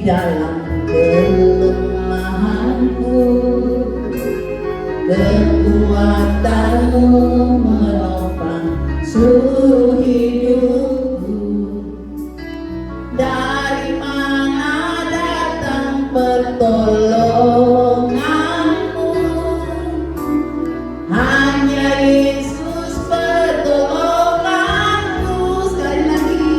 dalam kelemahanku, kekuatanmu menopang seluruh hidupku. Dari mana datang pertolonganmu? Hanya Yesus pertolonganku. Sekali lagi,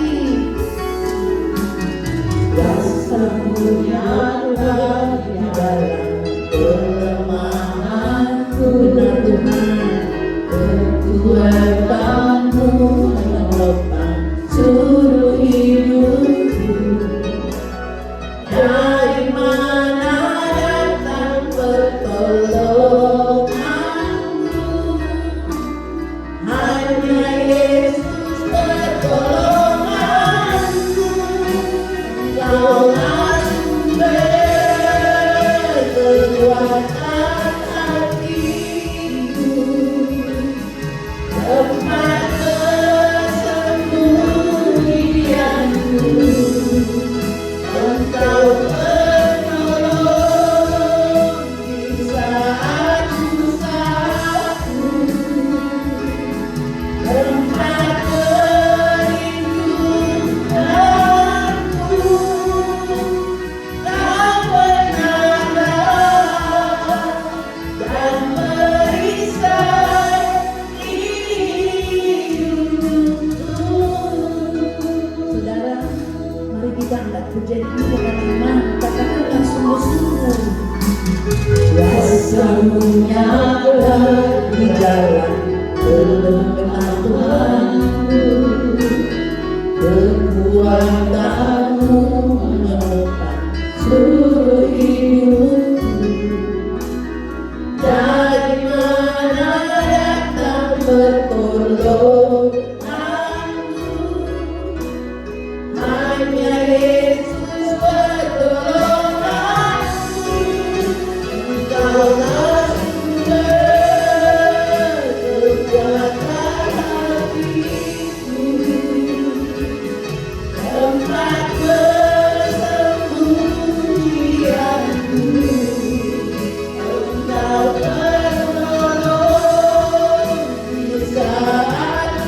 yang sempurna di dalam kelemahanku. Benar Tuhan, kekuatanmu menopang seluruh hidupku. Dari mana datang pertolonganmu? Hanya Yesus pertolonganku. Kaulah sumber kekuatan hatiku, tempat persembunyianku. Engkau penolong di saat susahku, tempat perlindunganku. Kau penambah dan perisai hidupku. Saudara, mari kita angkat pujian ini dengan iman, katakan dengan sungguh-sungguh. Kuasamu nyata di dalam kelemahanku, kekuatanmu menopang seluruh hidupku. Dari mana datang pertolonganmu? Hanya Yesus pertolonganku. Engkaulah sumber kekuatan hatiku, tempat persembunyianku. Engkau penolong di saat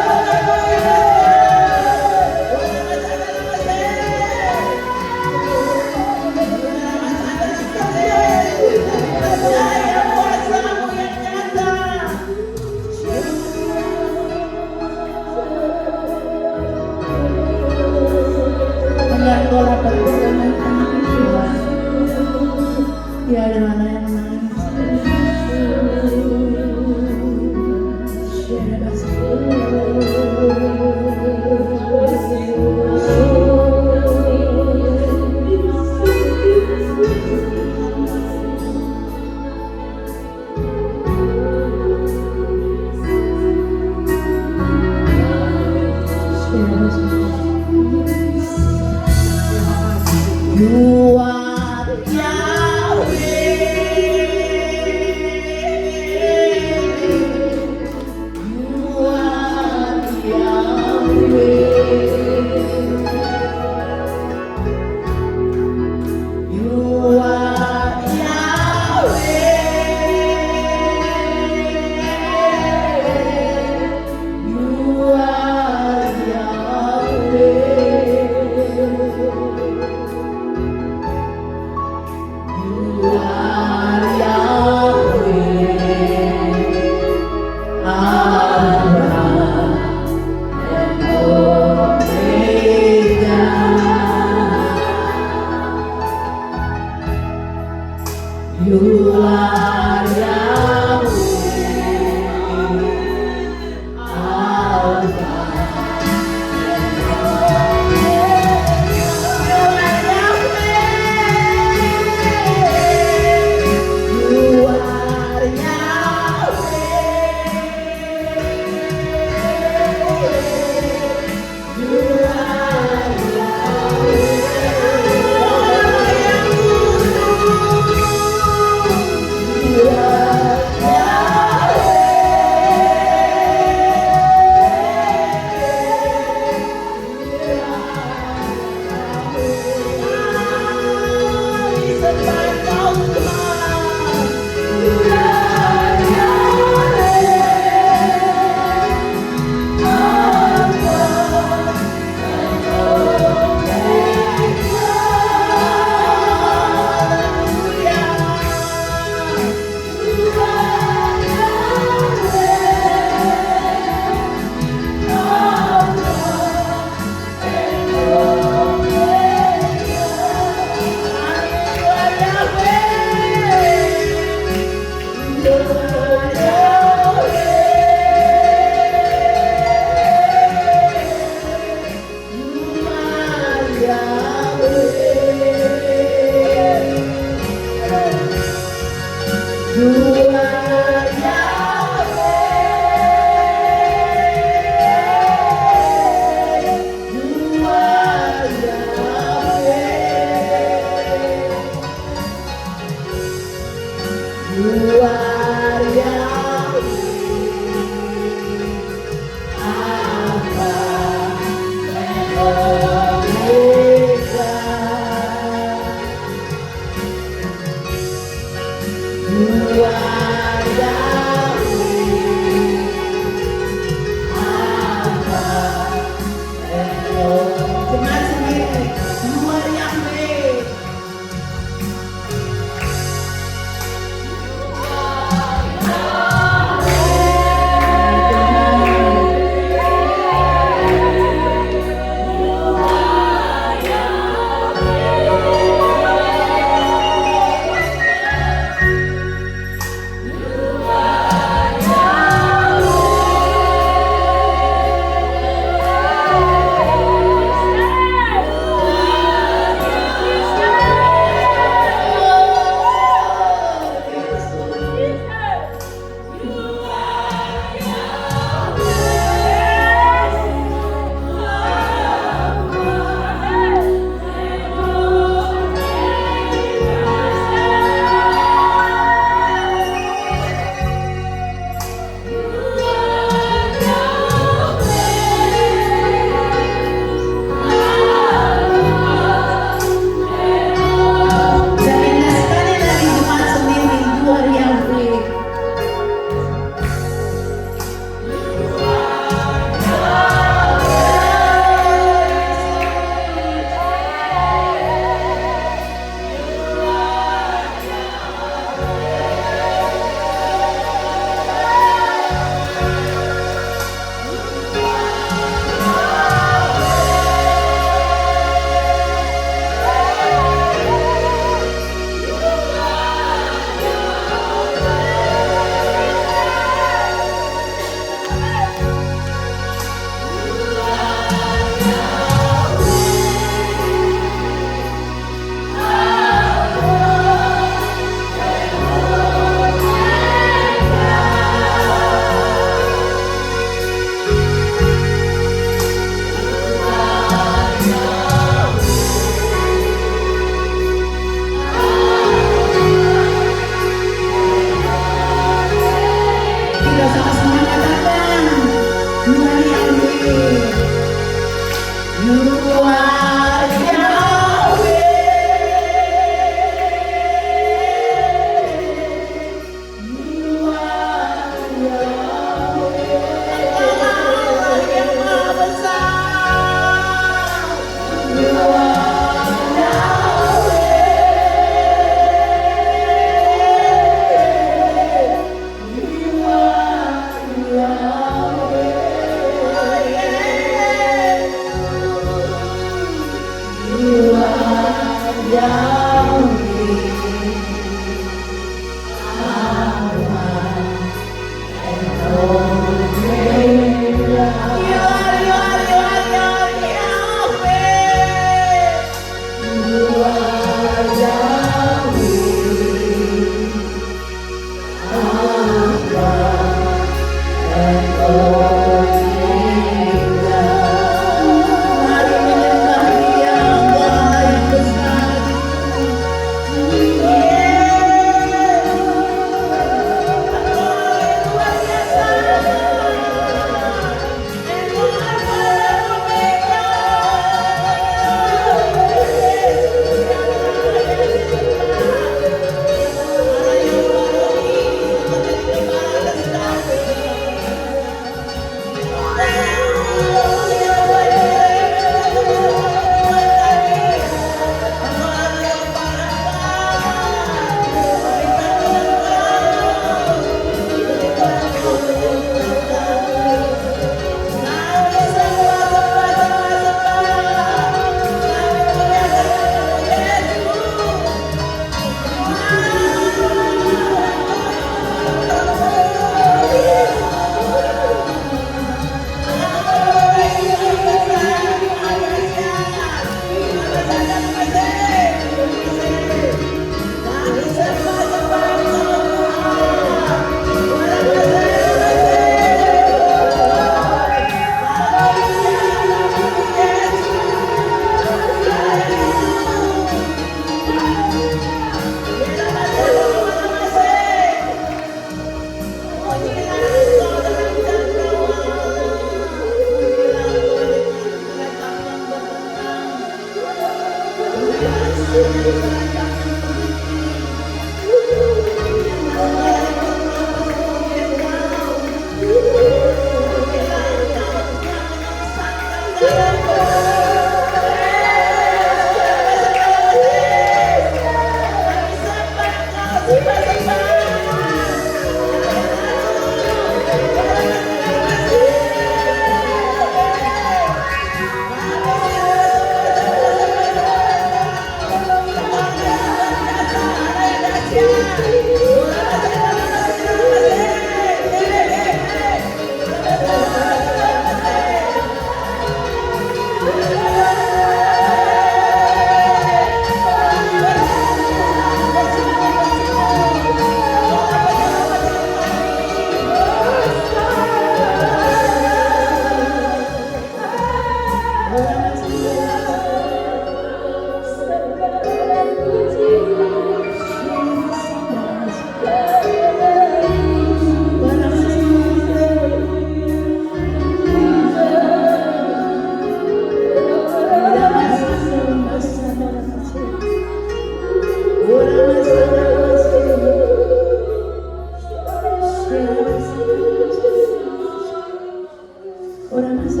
Orang masa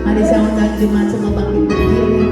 mari saya undang jemaat semua bangkit berdiri.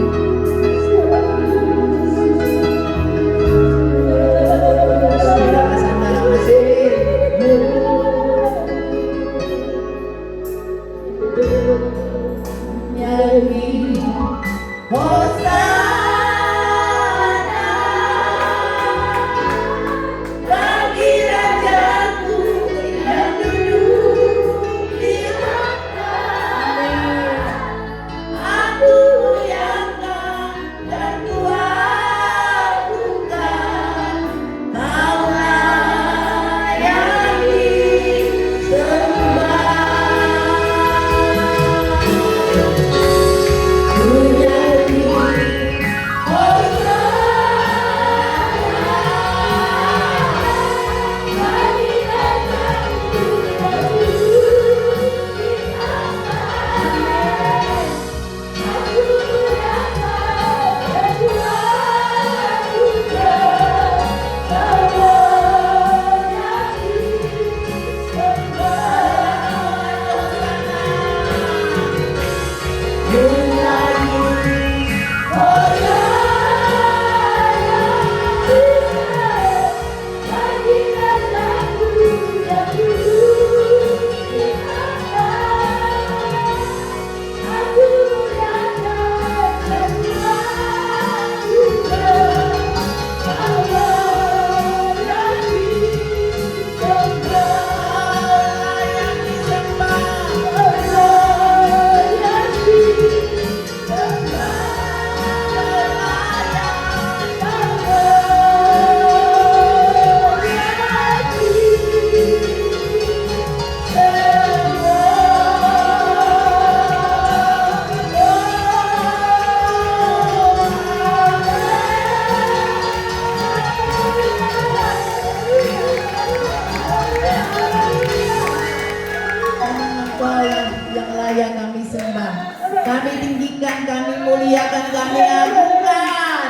Kami tinggikan, kami muliakan, kami agungkan.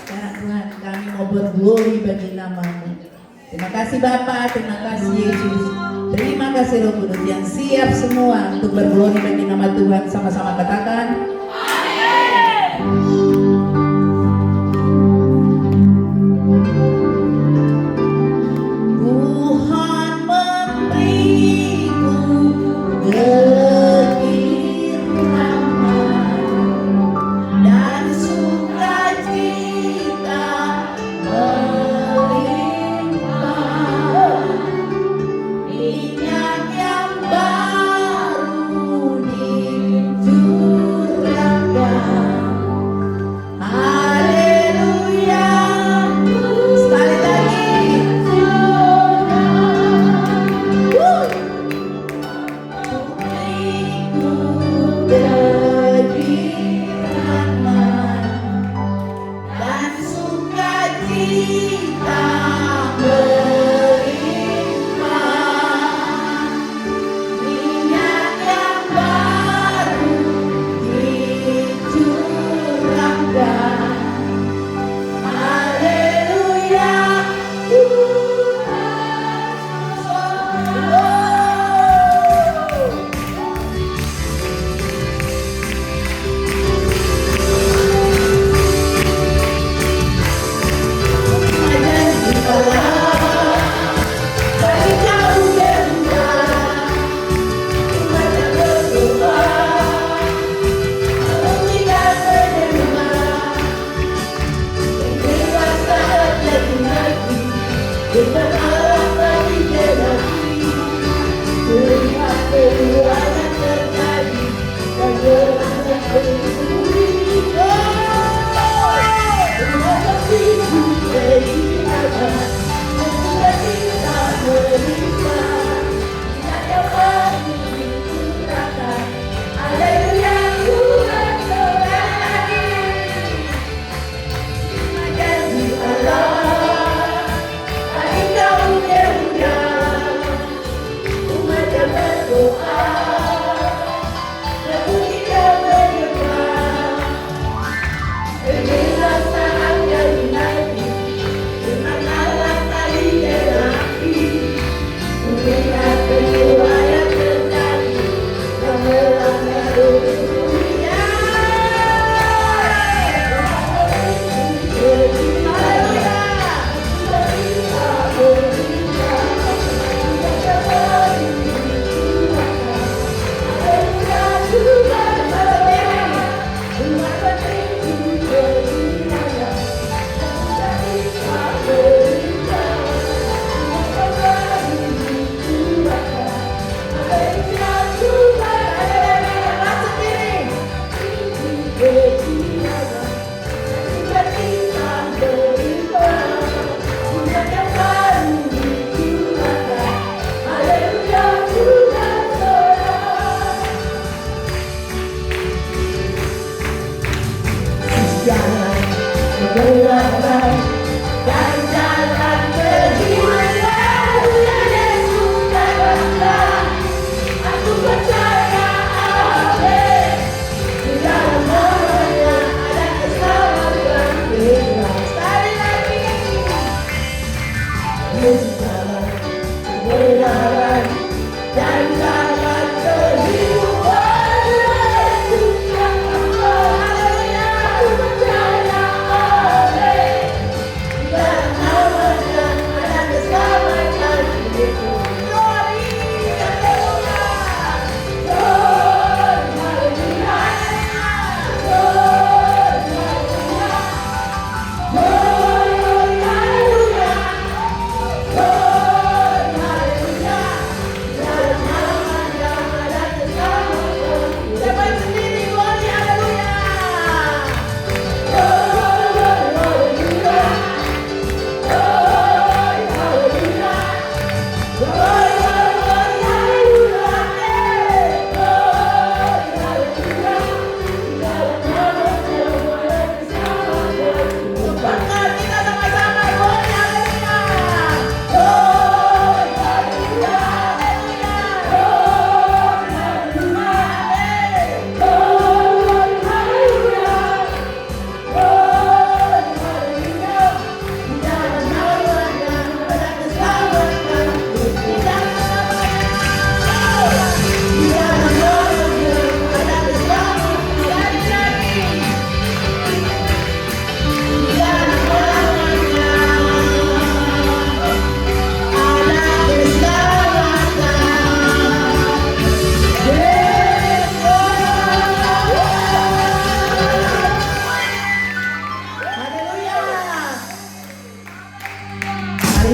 Karena Tuhan, kami mau berglory bagi nama-Mu. Terima kasih Bapa, terima kasih Yesus. Terima kasih Roh Kudus yang siap semua untuk berglory bagi nama Tuhan. Sama-sama katakan, amin. Minyak yang baru dicurahkan.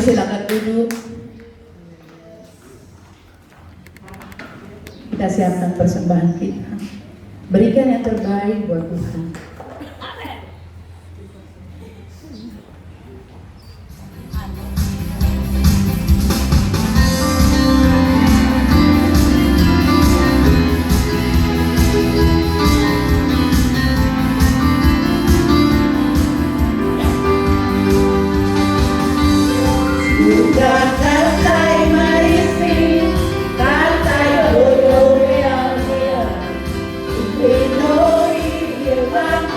Silakan duduk. Kita siapkan persembahan kita. Berikan yang terbaik buat Tuhan. Bye.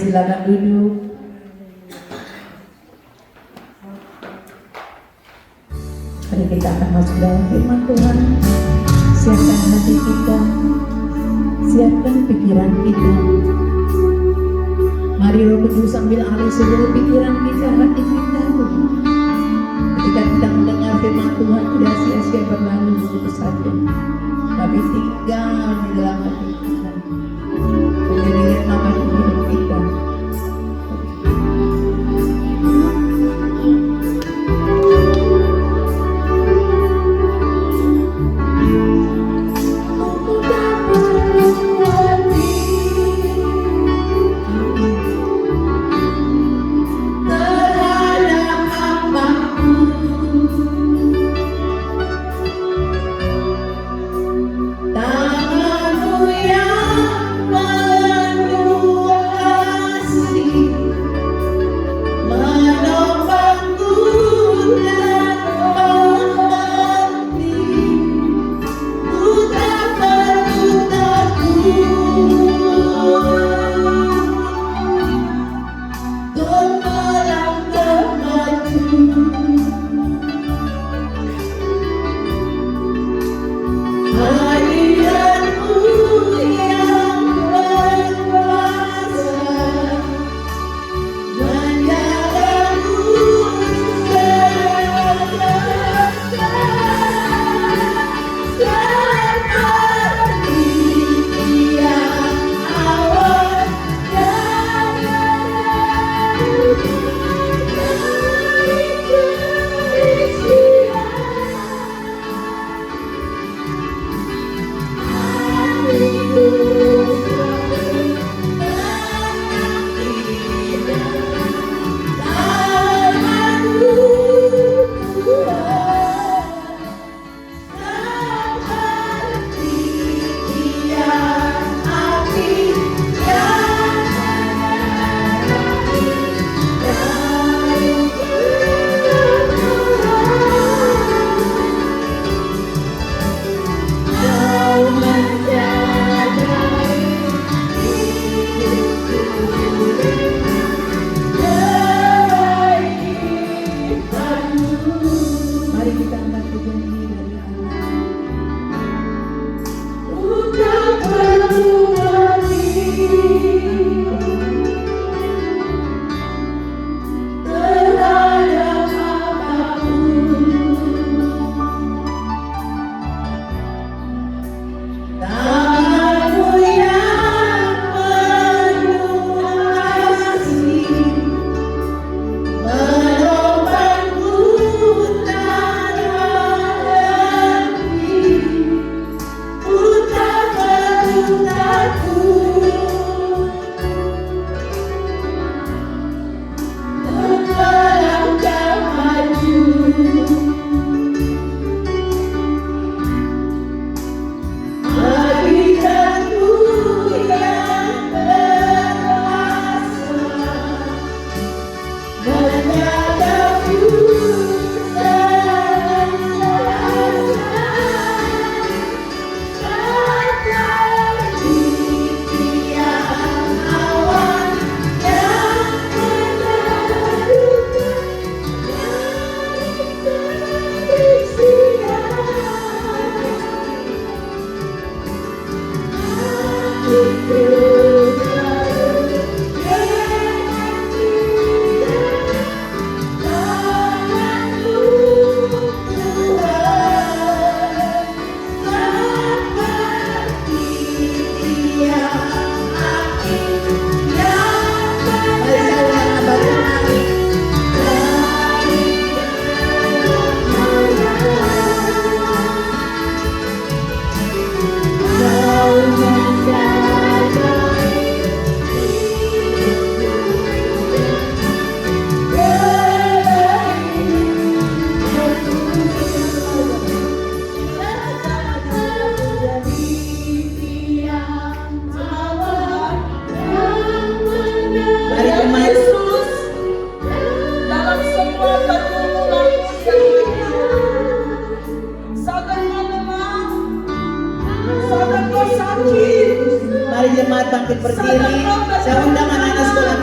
silakan duduk. Mari kita akan masuk dalam firman Tuhan. Siapkan hati kita, siapkan pikiran kita. Mari Roh Kudus ambil alih seluruh pikiran kita, hati kita. Ketika kita mendengar firman Tuhan, tidak sia-sia berlalu begitu saja, tapi tinggal di dalam hati kita, menjadi rema bagi hidup kita. Mari jemaat bangkit berdiri. Saya undang anak-anak sekolah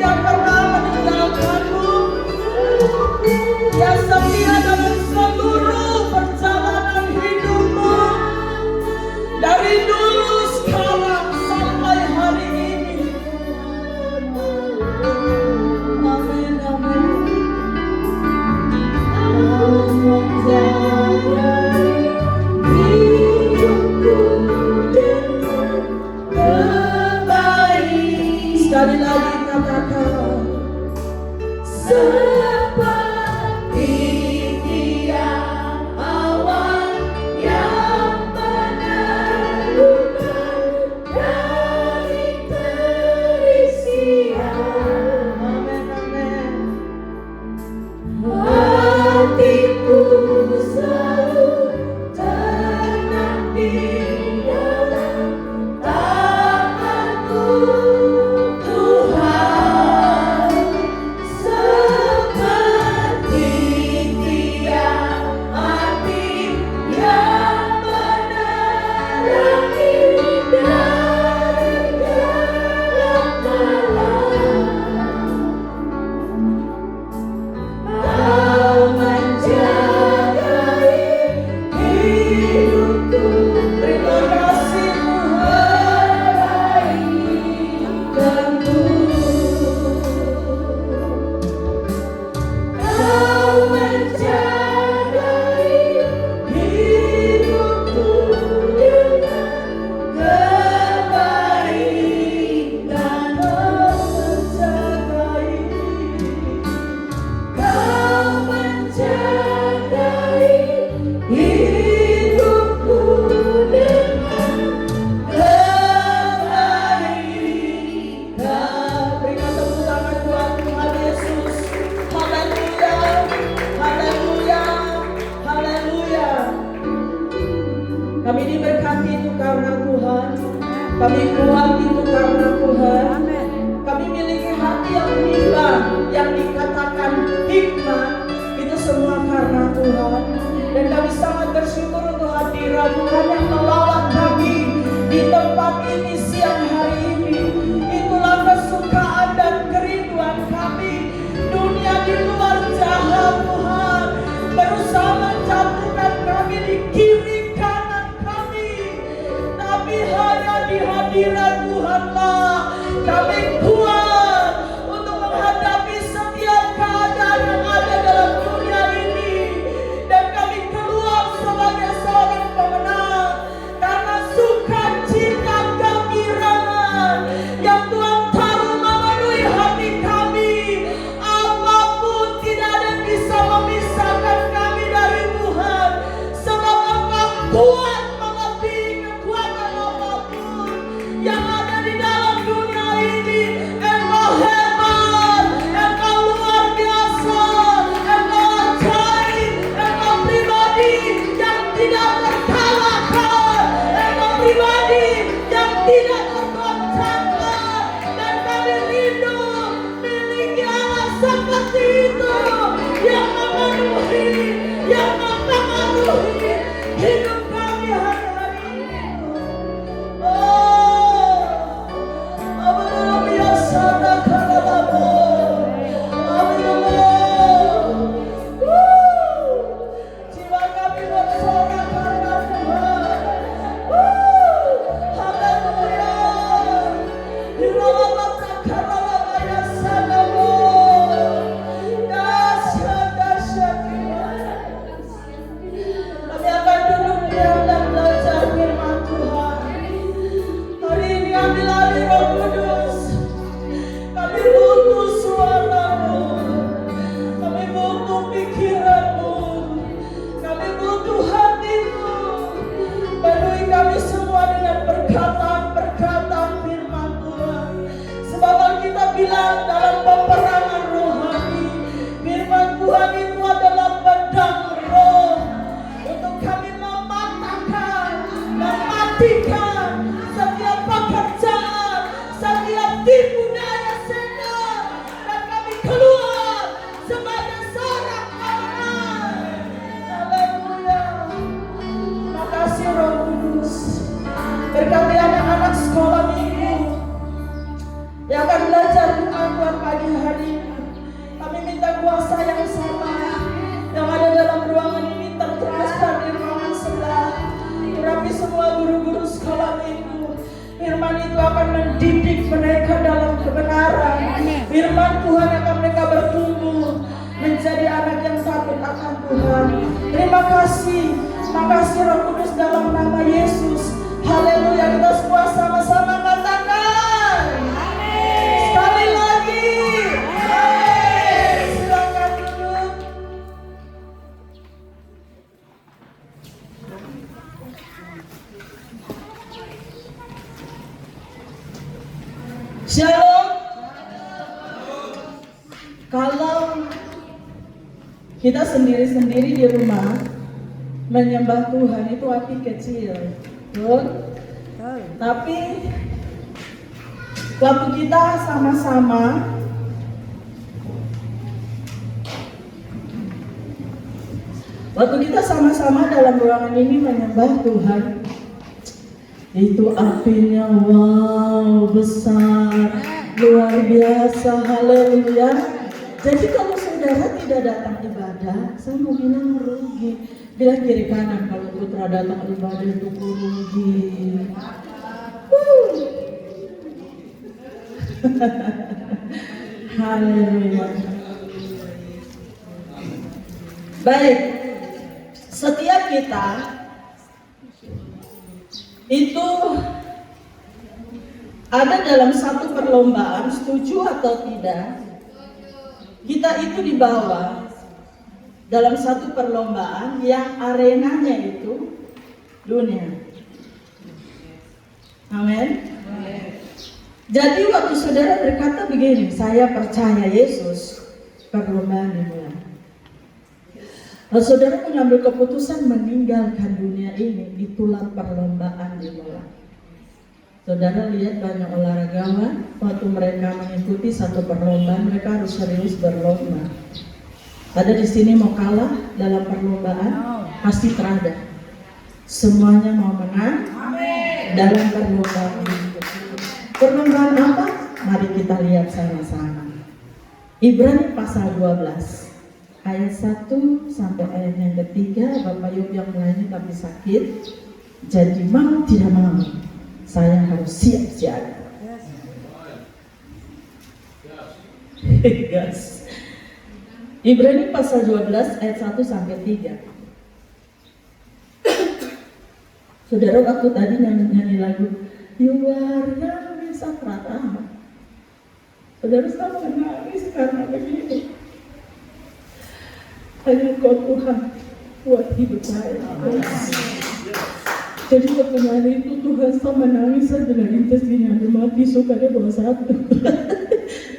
tidak pernah meninggalkanmu. Dia setia dalam seluruh perjalanan hidupmu, dari dulu sekarang sampai hari ini. Amin, amin. Sekali lagi katakan, seperti tiang awan yang meneguhkan dari terisian. Amin, amin. Hatiku selalu tenang di dalam tangan-Mu, Tuhan. Seperti tiang api yang menerangi dari gelap malam. Kau menjagai hidupku, terima kasih-Mu meraihkanku. Kau menjagai hidupku dengan kebaikan-Mu, menjagai. Kau menjagai hidupku dengan kebaikan. Berikan tepuk tangan buat Tuhan Yesus. Haleluya, haleluya, haleluya. Kami diberkati itu karena Tuhan. Kami kuat itu karena Tuhan. Kami miliki hati yang beriman, yang dikatakan hikmat, itu semua karena Tuhan. Dan kami sangat bersyukur untuk hadirat Tuhan yang melawat kami di tempat ini siang hari ini. Itulah kesukaan dan kerinduan kami. Dunia di luar jahat, Tuhan, berusaha menjatuhkan kami di kiri kanan kami, tapi hanya di hadirat pagi hari ini. Kami minta kuasa yang sama yang ada dalam ruangan ini tertransfer di ruangan sebelah. Tetapi semua guru-guru sekolah minggu, firman itu akan mendidik mereka dalam kebenaran. Firman Tuhan akan mereka bertumbuh menjadi anak yang takut akan Tuhan. Terima kasih Roh Kudus dalam nama Yesus. Haleluya, kita semua sama-sama katakan sekali lagi. Amin. Silakan duduk. Shalom. Kalau kita sendiri-sendiri di rumah menyembah Tuhan itu api kecil, betul? Tapi waktu kita sama-sama dalam ruangan ini menyembah Tuhan, itu apinya wow, besar, luar biasa, haleluya. Jadi kalau saudara tidak datang ibadah, saya mau bilang rugi. Bilang kiri kanan, kalau putra datang ibadah itu rugi. Haleluya. Baik, setiap kita itu ada dalam satu perlombaan, setuju atau tidak? Kita itu dibawa dalam satu perlombaan yang arenanya itu dunia. Amin. Jadi waktu saudara berkata begini, saya percaya Yesus, perlombaan dimulai. Lalu saudara mengambil keputusan meninggalkan dunia ini, itulah perlombaan dimulai. Saudara lihat banyak olahragawan, waktu mereka mengikuti satu perlombaan, mereka harus serius berlomba. Ada di sini mau kalah dalam perlombaan, pasti terada. Semuanya mau menang dalam perlombaan ini. Perlombaan apa? Mari kita lihat sama-sama. Ibrani pasal 12 ayat 1 sampai ayat yang ketiga. Bapak Yob yang lainnya tapi sakit, jadi mau tidak mau saya harus siap siaga. Yes. Ibrani pasal 12 ayat 1 sampai 3. Saudara waktu tadi nyanyi lagu You are yang bisa Pratama, saudara sama menangis karena begini. Hanya Kau Tuhan buat hidup saya. Jadi waktu nyanyi itu Tuhan sama menangis dengan intensnya. Mati suka dia bawa satu.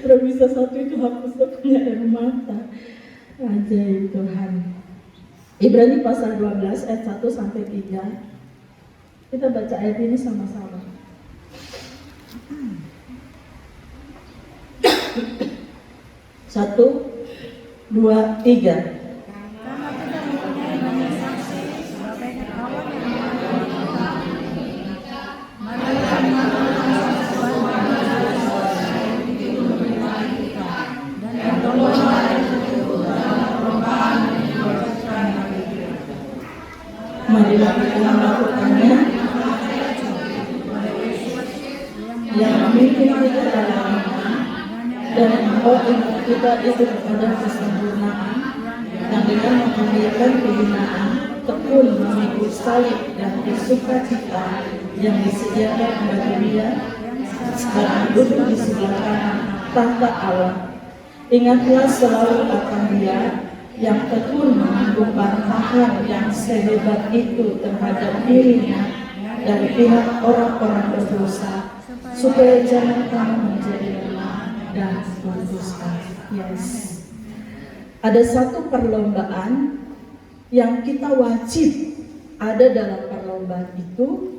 Terus bisa satu itu hapus punya air mata. Ajaib Tuhan. Ibrani pasal 12 ayat 1 sampai 3. Kita baca ayat ini sama-sama. Satu, dua, tiga. Marilah kita melakukannya yang memimpin kita dalam iman dan membawa iman kita itu kepada kesempurnaan, yang dengan memperlihatkan kehinaan tekun memikul salib dan bersukacita yang disediakan bagi Dia sekarang duduk di sebelah kanan tahta Allah. Ingatlah selalu akan Dia yang tekun menanggung bantahan yang sehebat itu terhadap dirinya dari pihak orang-orang berdosa, supaya jangan kamu menjadi lemah dan putus asa. Yes. Ada satu perlombaan yang kita wajib ada dalam perlombaan itu.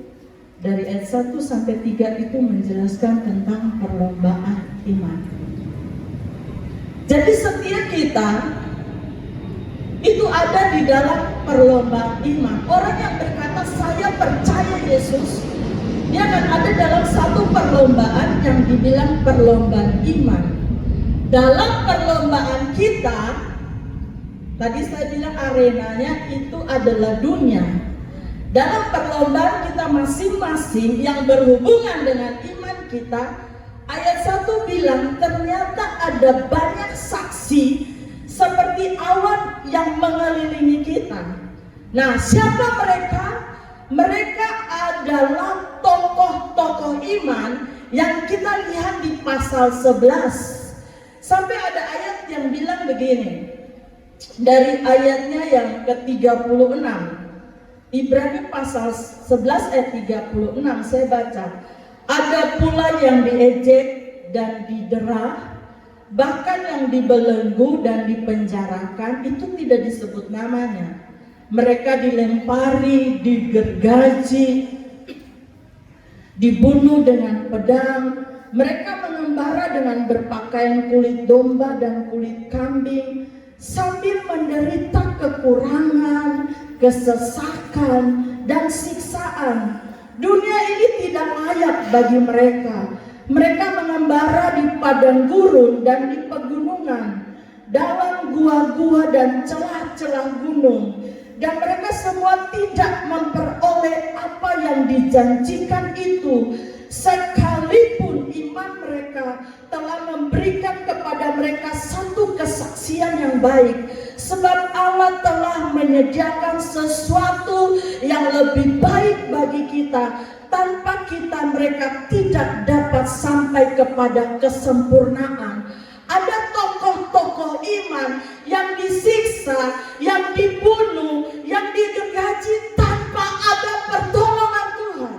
Dari ayat 1 sampai 3 itu menjelaskan tentang perlombaan iman. Jadi setiap kita itu ada di dalam perlombaan iman. Orang yang berkata saya percaya Yesus, dia akan ada dalam satu perlombaan yang dibilang perlombaan iman. dalam perlombaan kita, tadi saya bilang arenanya itu adalah dunia. Dalam perlombaan kita masing-masing yang berhubungan dengan iman kita, ayat 1 bilang ternyata ada banyak saksi seperti awan yang mengelilingi kita. Nah, siapa mereka? Mereka adalah tokoh-tokoh iman yang kita lihat di pasal 11. Sampai ada ayat yang bilang begini. Dari ayatnya yang ke-36. Ibrani pasal 11 ayat 36 saya baca. Ada pula yang diejek dan didera, bahkan yang dibelenggu dan dipenjarakan, itu tidak disebut namanya. Mereka dilempari, digergaji, dibunuh dengan pedang. Mereka mengembara dengan berpakaian kulit domba dan kulit kambing, sambil menderita kekurangan, kesesakan, dan siksaan. Dunia ini tidak layak bagi mereka. Mereka mengembara di padang gurun dan di pegunungan, dalam gua-gua dan celah-celah gunung. Dan mereka semua tidak memperoleh apa yang dijanjikan itu, sekalipun iman mereka telah memberikan kepada mereka satu kesaksian yang baik. Sebab Allah telah menyediakan sesuatu yang lebih baik bagi kita. Tanpa kita mereka tidak dapat sampai kepada kesempurnaan. Ada tokoh-tokoh iman yang disiksa, yang dibunuh, yang digergaji tanpa ada pertolongan Tuhan.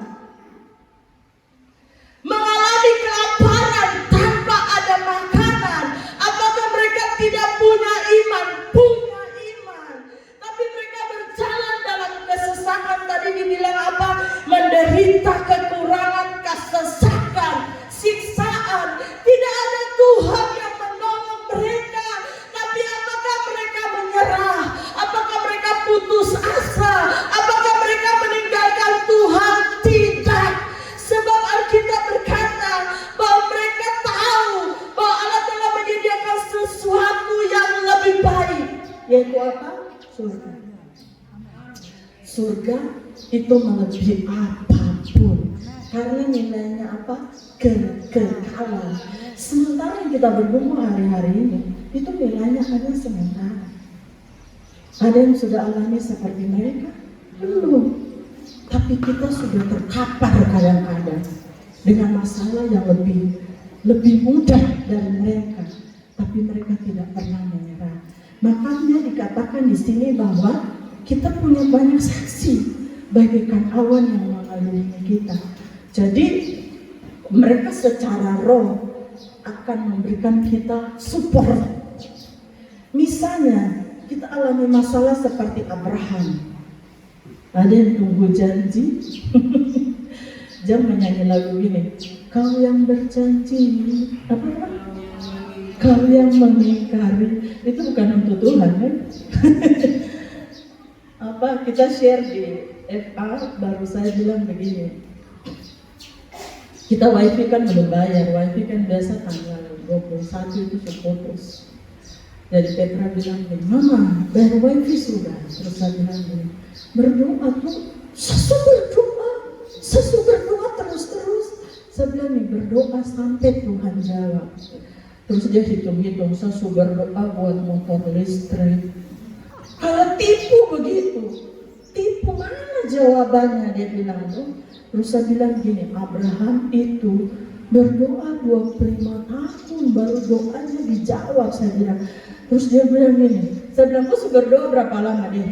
Mengalami kelaparan tanpa ada makanan. Apakah mereka tidak punya iman? Punya iman. Tapi mereka berjalan dalam kesesakan. Tadi dibilang apa? Menderita kekurangan, kesesakan, siksaan. Tidak ada Tuhan yang menolong mereka. Tapi apakah mereka menyerah? Apakah mereka putus asa? Apakah mereka meninggalkan Tuhan? Tidak. Sebab Alkitab berkata bahwa mereka tahu bahwa Allah telah menyediakan sesuatu yang lebih baik. Yaitu apa? Surga. Surga itu melebihi apapun. Karena nilainya apa? Kekekalan. Sementara yang kita bergumul hari-hari ini, itu nilainya hanya sementara. Ada yang sudah alami seperti mereka? Belum. Tapi kita sudah terkapar kadang-kadang dengan masalah yang lebih mudah dari mereka. Tapi mereka tidak pernah menyerah. Makanya dikatakan di sini bahwa kita punya banyak saksi bagaikan awan yang mengelilingi kita. Jadi mereka secara roh akan memberikan kita support. Misalnya kita alami masalah seperti Abraham. Ada yang tunggu janji. Jangan menyanyi lagu ini. Kau yang berjanji, apa? Kau yang mengingkari. Itu bukan untuk Tuhan kan? Apa kita share di FA, baru saya bilang begini. Kita wifi kan belum bayar. Wifi kan biasa tanggal 21 itu putus. Jadi Petra bilang begini, Mama bayar wifi sudah. Terus saya bilang begini, berdoa tuh, sesu berdoa terus. Saya bilang nih, berdoa sampai Tuhan jawab. Terus dia hitung-hitung, sesu berdoa buat motor listrik. Kalau tipu begitu, tipu mana jawabannya, dia bilang tuh. Terus saya bilang gini, Abraham itu berdoa 25 tahun baru doanya dijawab, saya bilang. Terus dia bilang gini, saya bilang, kok berdoa berapa lama? Dia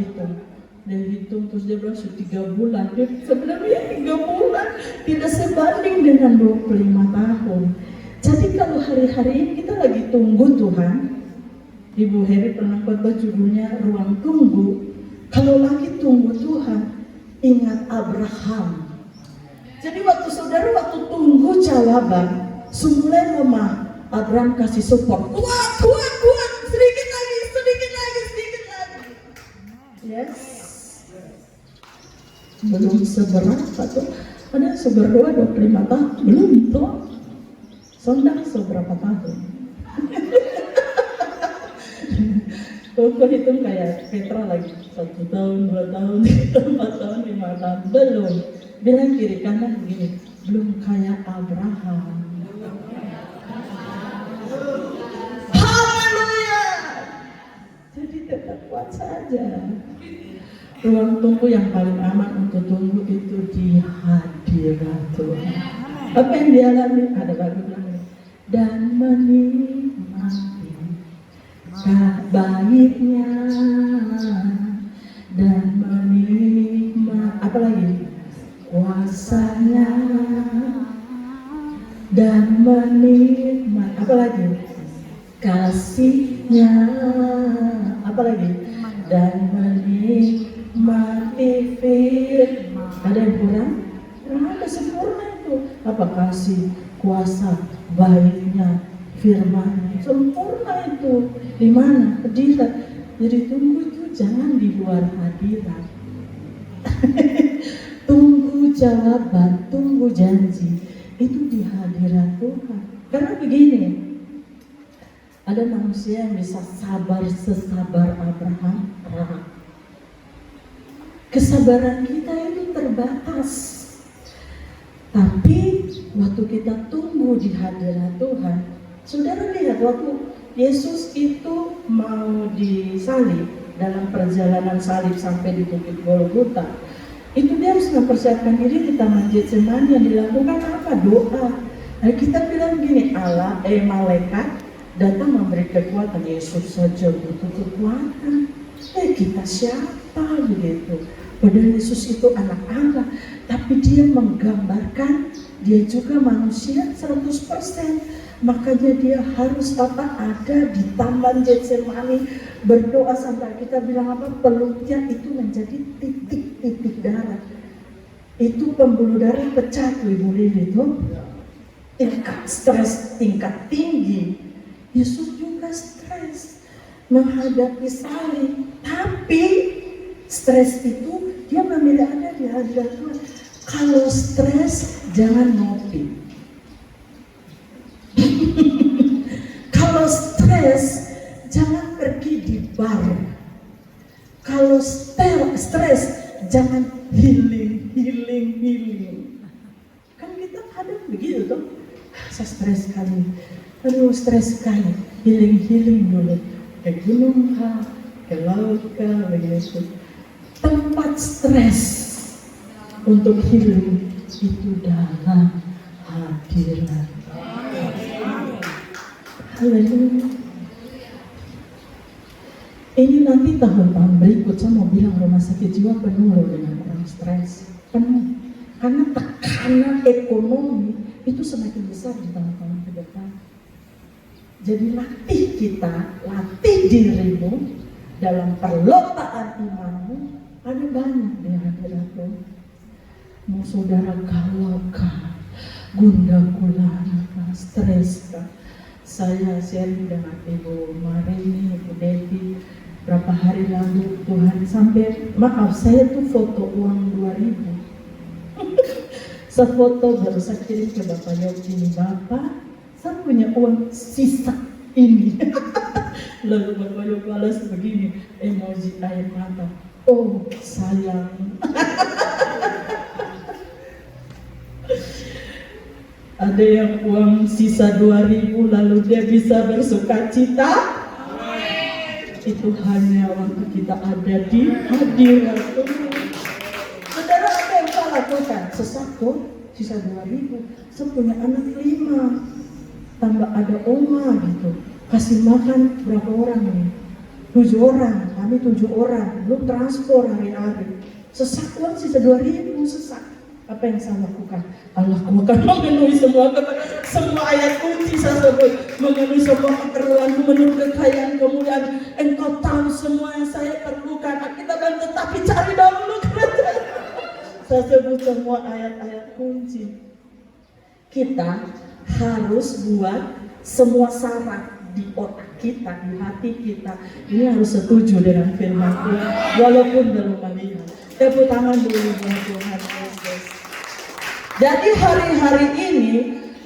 hitung, terus dia bilang 3 bulan. Saya bilang, ya 3 bulan tidak sebanding dengan 25 tahun. Jadi kalau hari-hari ini kita lagi tunggu Tuhan, Ibu Heri pernah khotbah judulnya Ruang Tunggu. Kalau lagi tunggu Tuhan, ingat Abraham. Jadi waktu tunggu jawaban, semula lemah, Abraham kasih support. Kuat, sedikit lagi. Yes. Belum seberapa tuh. Ada seberdoa 25 tahun, belum tuh. Sondang seberapa tahun. Aku hitung kayak Petra lagi 1 tahun, 2 tahun, 3 tahun, 4 tahun, 5 tahun, belum. Bilang kiri kanan begini, belum kayak Abraham. Haleluya. Jadi tetap kuat saja. Ruang tunggu yang paling aman untuk tunggu itu di hadirat Tuhan. Apa yang dialami? Ada lagu bilang, dan menikmati baiknya dan menikmati apa lagi? Kuasanya dan menikmati apa lagi? Kasihnya apa lagi? Dan menikmati firman. Ada yang kurang? Kurang ada, sempurna itu. Apa? Kasih, kuasa, baiknya, firman, sempurna itu. Di mana? Hadirat. Jadi tunggu itu jangan di luar hadirat. Tunggu jawaban, tunggu janji itu di hadirat Tuhan. Karena begini, ada manusia yang bisa sabar sesabar Abraham. Kesabaran kita itu terbatas. Tapi waktu kita tunggu di hadirat Tuhan, saudara lihat waktu Yesus itu mau disalib dalam perjalanan salib sampai di Bukit Golgota, itu dia harus mempersiapkan diri di Taman Getsemani. Yang dilakukan apa? Doa. Nah, kita bilang gini, malaikat datang memberi kekuatan. Yesus saja butuh kekuatan. Kita siapa begitu? Padahal Yesus itu anak Allah, tapi dia menggambarkan dia juga manusia 100%. Makanya dia harus ada di Taman Getsemani berdoa sampai kita bilang apa? Pelutnya itu menjadi titik-titik darah. Itu pembuluh darah pecah tuh Ibu Lili itu. Tingkat stres tingkat tinggi. Yesus juga stres menghadapi salib, tapi stres itu dia memilih ada di hadirat Tuhan. Kalau stres jangan ngopi. Kalau stres jangan pergi di bar. Kalau stres jangan healing. Kan kita kadang begitu tuh. Saya stres sekali. Aduh stres sekali. Healing dulu. Ke gunung kah, ke laut kah, begitu. Tempat stres untuk healing itu dalam hadirat. Haleluya. Ini nanti tahun-tahun berikut saya mau bilang rumah sakit jiwa penuh loh dengan orang stres. Penuh. Karena tekanan ekonomi itu semakin besar di tahun-tahun ke depan. Jadi latih dirimu dalam perlombaan imanmu. Ada banyak di hadirat Tuhan. Mau saudara galau kah, gundah gulana kah, stres kah. Saya sharing dengan Ibu Marini, Ibu Devi berapa hari lalu Tuhan sampai, maaf saya tuh foto uang 2.000. Sefoto baru saya kirim ke Bapak Yogi, ini Bapak, saya punya uang sisa ini. Lalu Bapak Yogi balas begini, emoji air mata. Oh sayang. Ada yang uang sisa 2.000 lalu dia bisa bersuka cita. Itu hanya waktu kita ada di hadirat Tuhan. Saudara, apa yang saya lakukan? Sesaku sisa 2.000. Saya punya anak 5. Tambah ada oma gitu. Kasih makan berapa orang nih? 7 orang. Kami 7 orang. Belum transport hari-hari. Sesakuan sisa 2.000 sesak. Apa yang saya lakukan? Allah akan memenuhi semua ayat kunci saya sebut, memenuhi semua keperluanku menurut kekayaan kemuliaan. Engkau tahu semua yang saya perlukan. Kita akan tetapi cari dahulu kerajaan. Saya sebut semua ayat-ayat kunci. Kita harus buat semua syarat di otak kita, di hati kita. Ini harus setuju dengan firman Tuhan, walaupun belum melihat. Tepuk tangan dulu buat Tuhan Yesus. Jadi hari-hari ini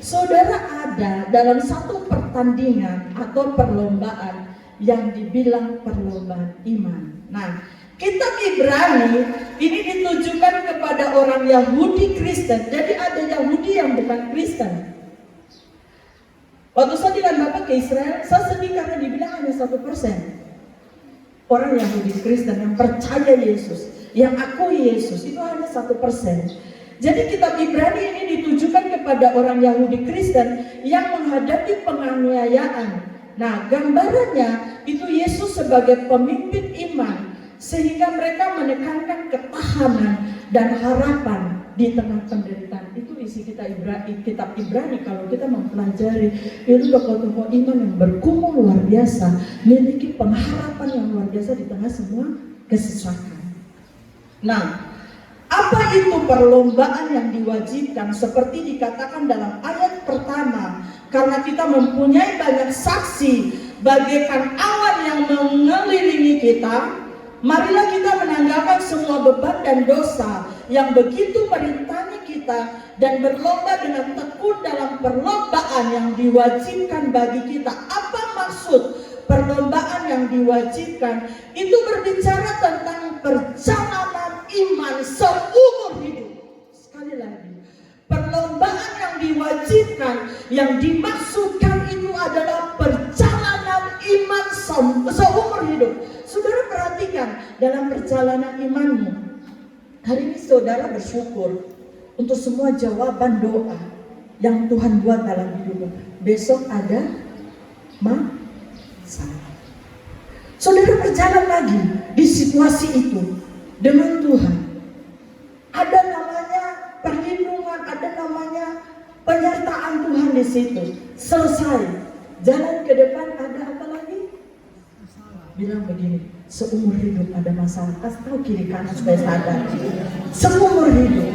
saudara ada dalam satu pertandingan atau perlombaan yang dibilang perlombaan iman. Nah, kitab Ibrani ini ditujukan kepada orang Yahudi Kristen. Jadi ada Yahudi yang bukan Kristen. Waktu saya dengan Bapak ke Israel, saya sedih karena dibilang hanya 1% orang Yahudi Kristen yang percaya Yesus, yang akui Yesus, itu hanya 1%. Jadi kitab Ibrani ini ditujukan kepada orang Yahudi Kristen yang menghadapi penganiayaan. Nah, gambarannya itu Yesus sebagai pemimpin iman, sehingga mereka menekankan ketahanan dan harapan di tengah penderitaan. Itu isi kitab Ibrani. Kalau kita mempelajari, itu tokoh-tokoh iman yang bergumul luar biasa, memiliki pengharapan yang luar biasa di tengah semua kesesakan. Nah, apa itu perlombaan yang diwajibkan? Seperti dikatakan dalam ayat pertama, karena kita mempunyai banyak saksi bagaikan awan yang mengelilingi kita, marilah kita menanggalkan semua beban dan dosa yang begitu merintangi kita dan berlomba dengan tekun dalam perlombaan yang diwajibkan bagi kita. Apa maksud perlombaan yang diwajibkan? Itu berbicara tentang perjalanan iman seumur hidup. Sekali lagi, perlombaan yang diwajibkan, yang dimaksudkan itu adalah perjalanan iman seumur hidup. Saudara perhatikan dalam perjalanan imanmu. Hari ini saudara bersyukur untuk semua jawaban doa yang Tuhan buat dalam hidupmu. Besok ada masalah. Saudara berjalan lagi di situasi itu dengan Tuhan. Ada namanya perlindungan, ada namanya penyertaan Tuhan di situ. Selesai. Jalan ke depan ada apa lagi? Bilang begini, seumur hidup ada masalah. Kasih tahu kiri kanan supaya sadar. Seumur hidup.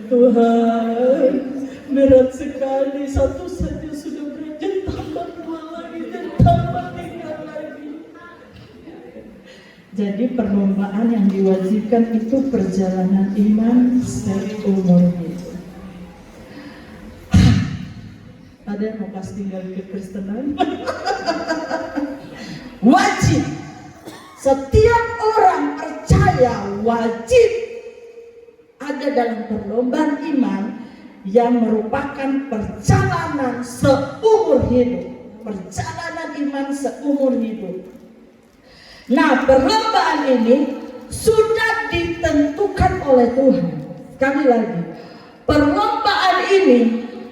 Tuhan, berat sekali. Satu saja sudah berat, tambah dua lagi, dan tambah tiga lagi. Jadi perlombaan yang diwajibkan itu perjalanan iman seumur hidup. Ada yang mau pas tinggal ke Kristenan? Wajib. Setiap orang percaya wajib ada dalam perlombaan iman yang merupakan perjalanan seumur hidup. Perjalanan iman seumur hidup. Nah, perlombaan ini sudah ditentukan oleh Tuhan. Sekali lagi, perlombaan ini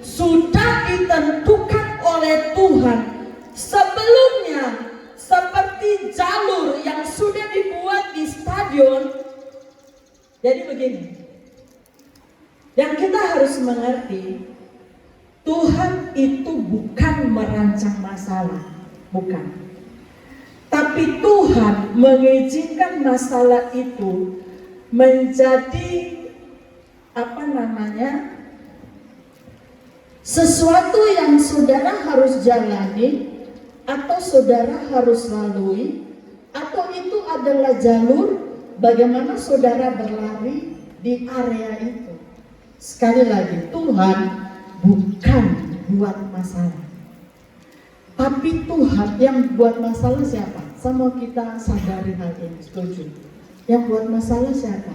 sudah ditentukan oleh Tuhan sebelumnya, seperti jalur yang sudah dibuat di stadion. Jadi begini, yang kita harus mengerti, Tuhan itu bukan merancang masalah, bukan. Tapi Tuhan mengizinkan masalah itu menjadi sesuatu yang saudara harus jalani, atau saudara harus lalui, atau itu adalah jalur bagaimana saudara berlari di area itu. Sekali lagi, Tuhan bukan buat masalah, tapi Tuhan yang buat masalah siapa? Sama kita sadari hal ini, setuju? Yang buat masalah siapa?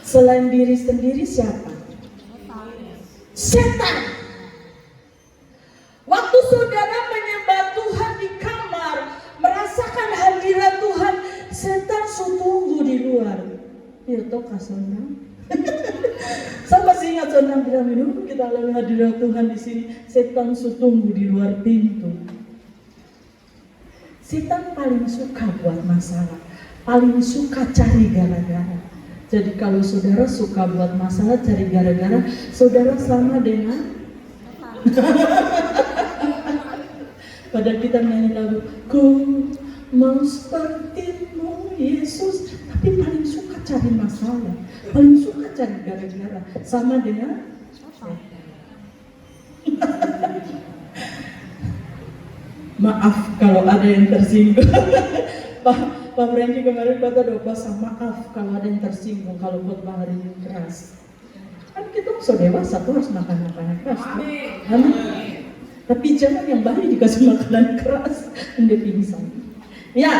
Selain diri sendiri siapa? Setan. Waktu saudara menyembah Tuhan di kamar, merasakan hadirat Tuhan, setan tunggu di luar. Ya toh kasona. Saya masih ingat saudara bilang minum, kita alami hadirat Tuhan di sini. Setan tunggu di luar pintu. Setan paling suka buat masalah, paling suka cari gara-gara. Jadi kalau saudara suka buat masalah, cari gara-gara, saudara sama dengan padahal kita nyanyi lagu, ku mau sepertimu Yesus, tapi paling suka cari masalah, paling suka cari gara-gara, sama dengan maaf kalau ada yang tersinggung. Pak Randy kemarin kata doa pasang maaf kalau ada yang tersinggung kalau khotbah hari ini keras. Kan kita sudah dewasa tuh harus makan makanan keras. Amin. Tapi jangan yang bayi dikasih makanan keras, anda pingsan. Ya,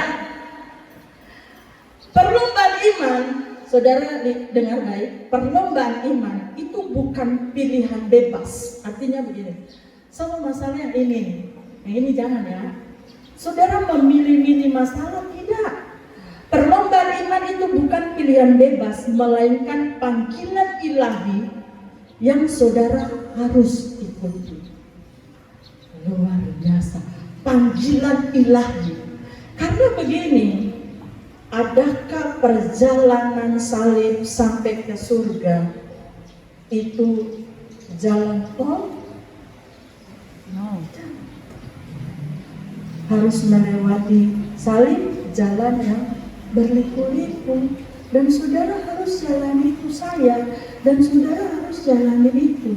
perlombaan iman, saudara dengar baik, perlombaan iman itu bukan pilihan bebas. Artinya begini, sama masalah yang ini jangan ya. Saudara memilih-milih masalah, tidak. Perlombaan iman itu bukan pilihan bebas, melainkan panggilan ilahi yang saudara harus ikuti. Luar biasa, panggilan ilahi. Karena begini, adakah perjalanan salib sampai ke surga itu jalan tol? No. Harus melewati salib, jalan yang berliku-liku, dan saudara harus jalani itu, dan saudara harus jalani itu.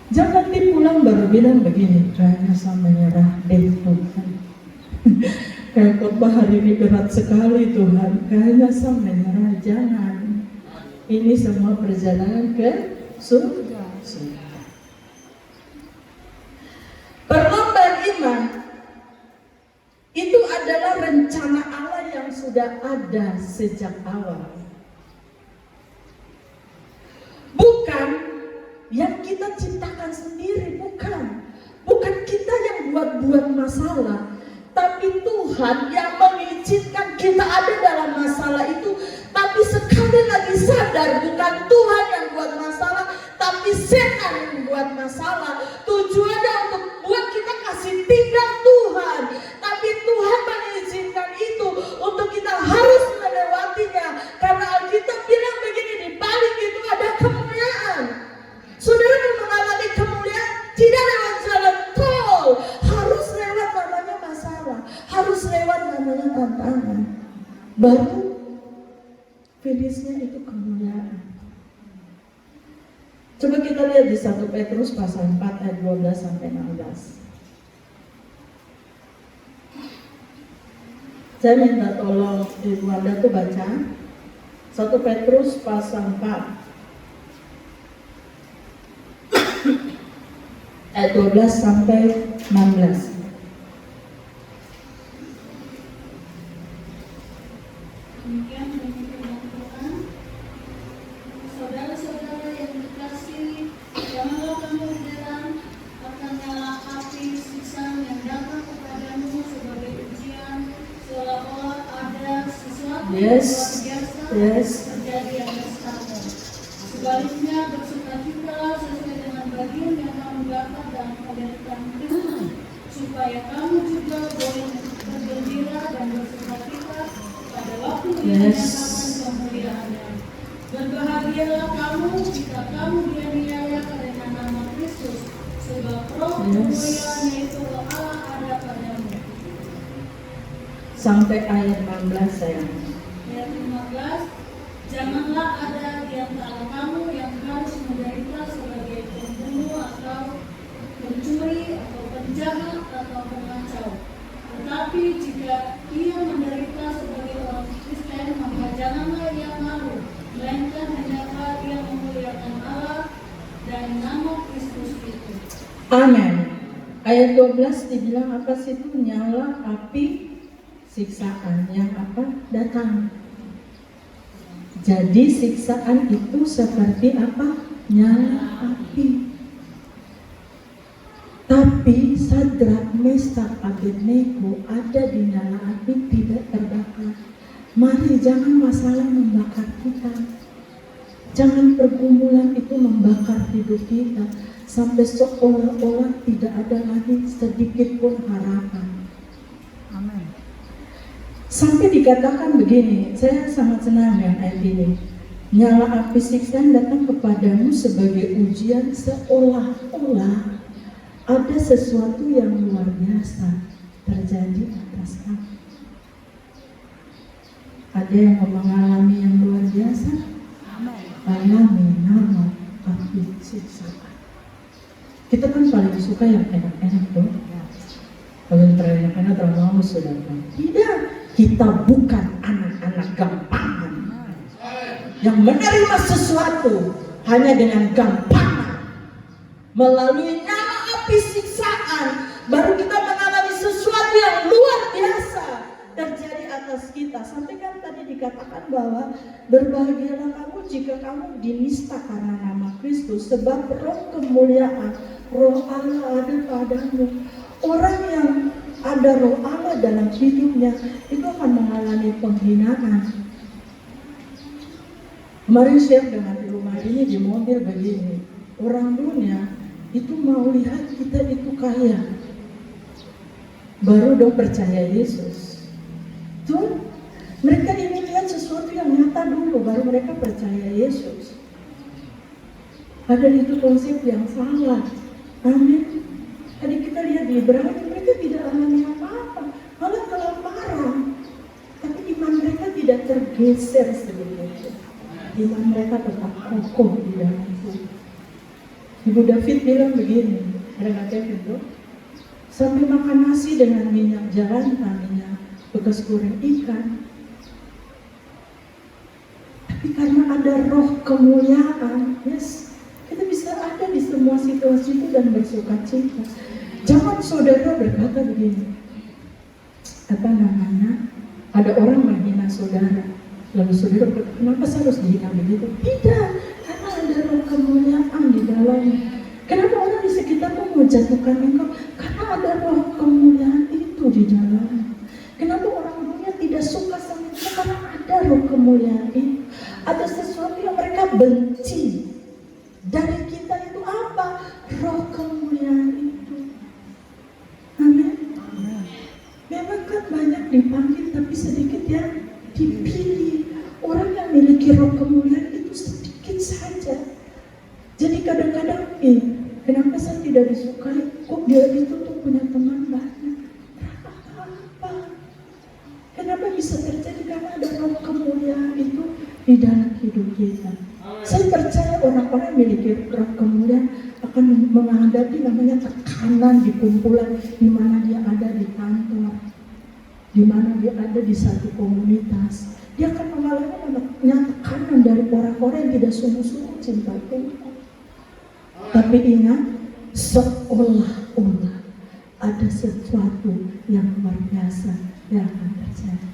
Jangan pulang baru bilang begini, kayaknya saya menyerah deh Tuhan. Kayak khotbah hari ini berat sekali Tuhan, kayaknya saya menyerah. Jangan. Ini semua perjalanan ke surga. Perlombaan iman itu adalah rencana Allah yang sudah ada sejak awal. Bukan yang kita ciptakan sendiri, bukan. Bukan kita yang buat-buat masalah, tapi Tuhan yang mengizinkan kita ada dalam masalah itu. Tapi sekali lagi sadar, bukan Tuhan yang buat masalah, tapi setan yang buat masalah. Tujuannya untuk buat kita kasih tinggal Tuhan, tapi Tuhan mengizinkan itu untuk kita harus melewatinya. Karena Alkitab bilang begini, di balik itu ada kemuliaan. Saudara mau mengalami kemuliaan tidak lewat jalan tol, harus lewat namanya masalah, harus lewat namanya tantangan. Baru finishnya itu kemuliaan. Coba kita lihat di 1 Petrus pasal 4 ayat 12 sampai 16. Saya minta tolong Ibu Anda tuh baca 1 Petrus pasal 4 ayat 12 sampai 16. Demikian firman Tuhan. Saudara-saudara yang dikasihi, janganlah kamu heran akan nyala api siksa yang datang kepadamu sebagai ujian, seolah-olah ada sesuatu yang luar biasa terjadi atas kamu. Sebaliknya bersukacitalah sesuai dengan bagian yang kamu dapat dalam penderitaan Kristus, supaya kamu juga boleh bergembira dan bersukacita pada waktu dinyatakan kemuliaannya. Berbahagialah kamu jika kamu dianiaya karena nama Kristus, sebab roh kemuliaan yaitu roh Allah ada padamu. Sampai ayat 16 sayang. Ayat 15, janganlah ada di antara kamu yang harus menderita sebagai pembunuh atau pencuri atau penjahat atau pengacau. Tetapi jika ia menderita sebagai orang Kristen, maka janganlah ia malu, melainkan hendaklah ia memuliakan Allah dan nama Kristus itu. Amin. Ayat 12 dibilang apa sih itu? Nyala api siksaan yang apa? Datang. Jadi siksaan itu seperti apa? Nyala api. Tapi Sadrak, Meshak, Abednego ada di nyala api, tidak terbakar. Mari jangan masalah membakar kita. Jangan pergumulan itu membakar hidup kita sampai seolah-olah tidak ada lagi sedikit pun harapan. Amin. Sampai dikatakan begini, saya sangat senang dengan ayat ini. Nyala api siksaan datang kepadamu sebagai ujian, seolah-olah ada sesuatu yang luar biasa terjadi atas kamu. Ada yang mengalami yang luar biasa? Alami nama api siksaan. Kita kan paling suka yang enak-enak tuh. Kalau yang terenak-enak terlalu sudah. Tidak, kita bukan anak-anak gampangan yang menerima sesuatu hanya dengan gampang melalui nyala api siksaan baru kita mengalami sesuatu yang luar biasa terjadi atas kita. Sampai kan tadi dikatakan bahwa berbahagialah kamu jika kamu dinista karena nama Kristus, sebab roh kemuliaan, roh Allah ada padamu. Orang yang ada roh Allah dalam hidupnya itu akan mengalami penghinaan. Kemarin share dengan di rumah ini di mobil begini, orang dunia itu mau lihat kita itu kaya, baru dong percaya Yesus. Tuh, mereka ingin lihat sesuatu yang nyata dulu, baru mereka percaya Yesus. Padahal itu konsep yang salah. Amin. Tadi kita lihat di Ibrani, mereka tidak alami apa-apa, malah kelaparan. Tapi iman mereka tidak tergeser sedikit. Iman mereka tetap kokoh di dalam itu. Ibu David bilang begini, ada nggak itu? Sambil makan nasi dengan minyak jalantan, minyak bekas goreng ikan. Tapi karena ada roh kemuliaan, yes, kita bisa ada di semua situasi itu dan bersuka cita. Jangan saudara berkata begini, apa namanya, ada orang menghina saudara, lalu saudara berkata, kenapa saya harus dihina begitu? Tidak, karena ada roh kemuliaan di dalamnya. Kenapa orang di sekitarmu mau jatuhkan engkau? Karena ada roh kemuliaan itu di dalamnya. Kenapa orang dunia tidak suka sama kita? Karena ada roh kemuliaan itu. Ada sesuatu yang mereka benci. Dari kita itu apa? Roh kemuliaan itu. Amin. Memang kan banyak dipanggil tapi sedikit yang dipilih. Orang yang memiliki roh kemuliaan itu sedikit saja. Jadi kadang-kadang, kenapa saya tidak disukai? Kok dia itu tuh punya teman banyak? Apa? Kenapa bisa terjadi? Karena ada roh kemuliaan itu di dalam hidup kita. Saya percaya orang-orang yang memiliki roh kemuliaan akan menghadapi namanya tekanan di kumpulan, di mana dia ada di kantor, di mana dia ada di satu komunitas. Dia akan mengalami namanya tekanan dari orang-orang yang tidak sungguh-sungguh cinta Tuhan. Tapi ingat, seolah-olah ada sesuatu yang luar biasa yang akan terjadi.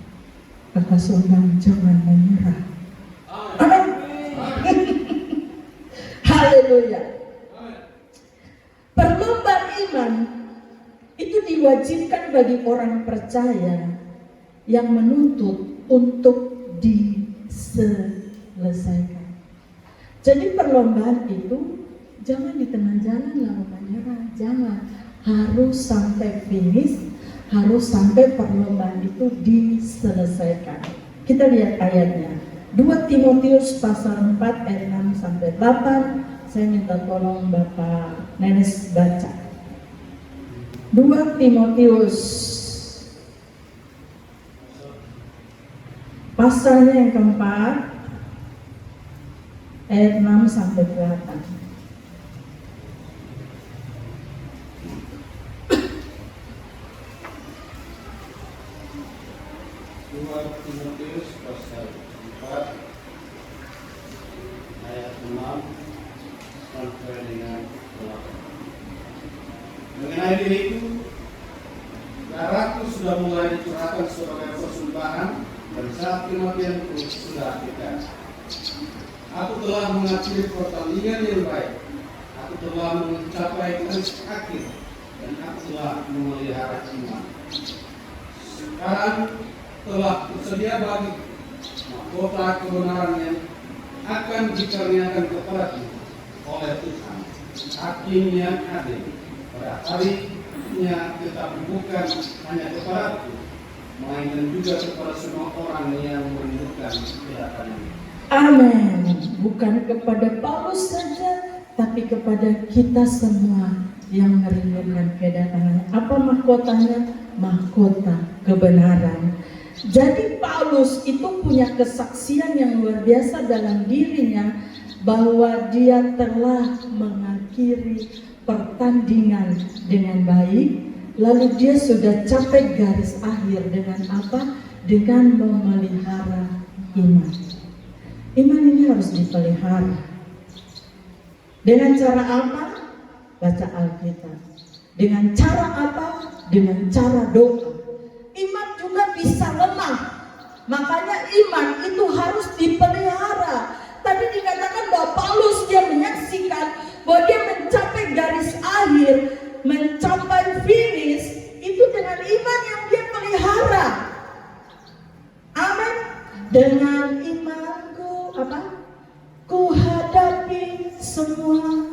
Kata saudara, jangan menyerah. Amin. Haleluya. Perlombaan iman itu diwajibkan bagi orang percaya yang menuntut untuk diselesaikan. Jadi perlombaan itu jangan di tengah jalan lalu menyerah, jangan. Harus sampai finish, harus sampai perlombaan itu diselesaikan. Kita lihat ayatnya. 2 Timotius pasal 4 ayat 6 sampai 8. Saya minta tolong Bapak Nenes baca. 2 Timotius pasalnya yang keempat ayat 6 sampai 8. 2 Timotius pasal 4 ayat 6 sampai dengan 8. Mengenai diriku, darahku sudah mulai dicurahkan sebagai persembahan dan saat kematianku sudah dekat. Aku telah mengakhiri pertandingan yang baik. Aku telah mencapai garis akhir dan aku telah memelihara iman. Sekarang telah tersedia bagi mahkota kebenaran yang akan dikaruniakan kepadaku oleh Tuhan, Hakim yang adil. Pada harinya tetapi bukan hanya kepadaku, melainkan juga kepada semua orang yang merindukan kedatangan. Amin. Bukan kepada Paulus saja, tapi kepada kita semua yang merindukan kedatangannya. Apa mahkotanya? Mahkota kebenaran. Jadi Paulus itu punya kesaksian yang luar biasa dalam dirinya bahwa dia telah mengakhiri pertandingan dengan baik, lalu dia sudah capai garis akhir dengan apa? Dengan memelihara iman. Iman ini harus dipelihara. Dengan cara apa? Baca Alkitab. Dengan cara apa? Dengan cara doa. Iman juga bisa lemah. Makanya iman itu harus dipelihara. Tadi dikatakan bahwa Paulus dia menyaksikan bahwa dia mencapai garis akhir, mencapai finish itu dengan iman yang dia pelihara. Amin. Dengan imanku apa? Ku hadapi semua.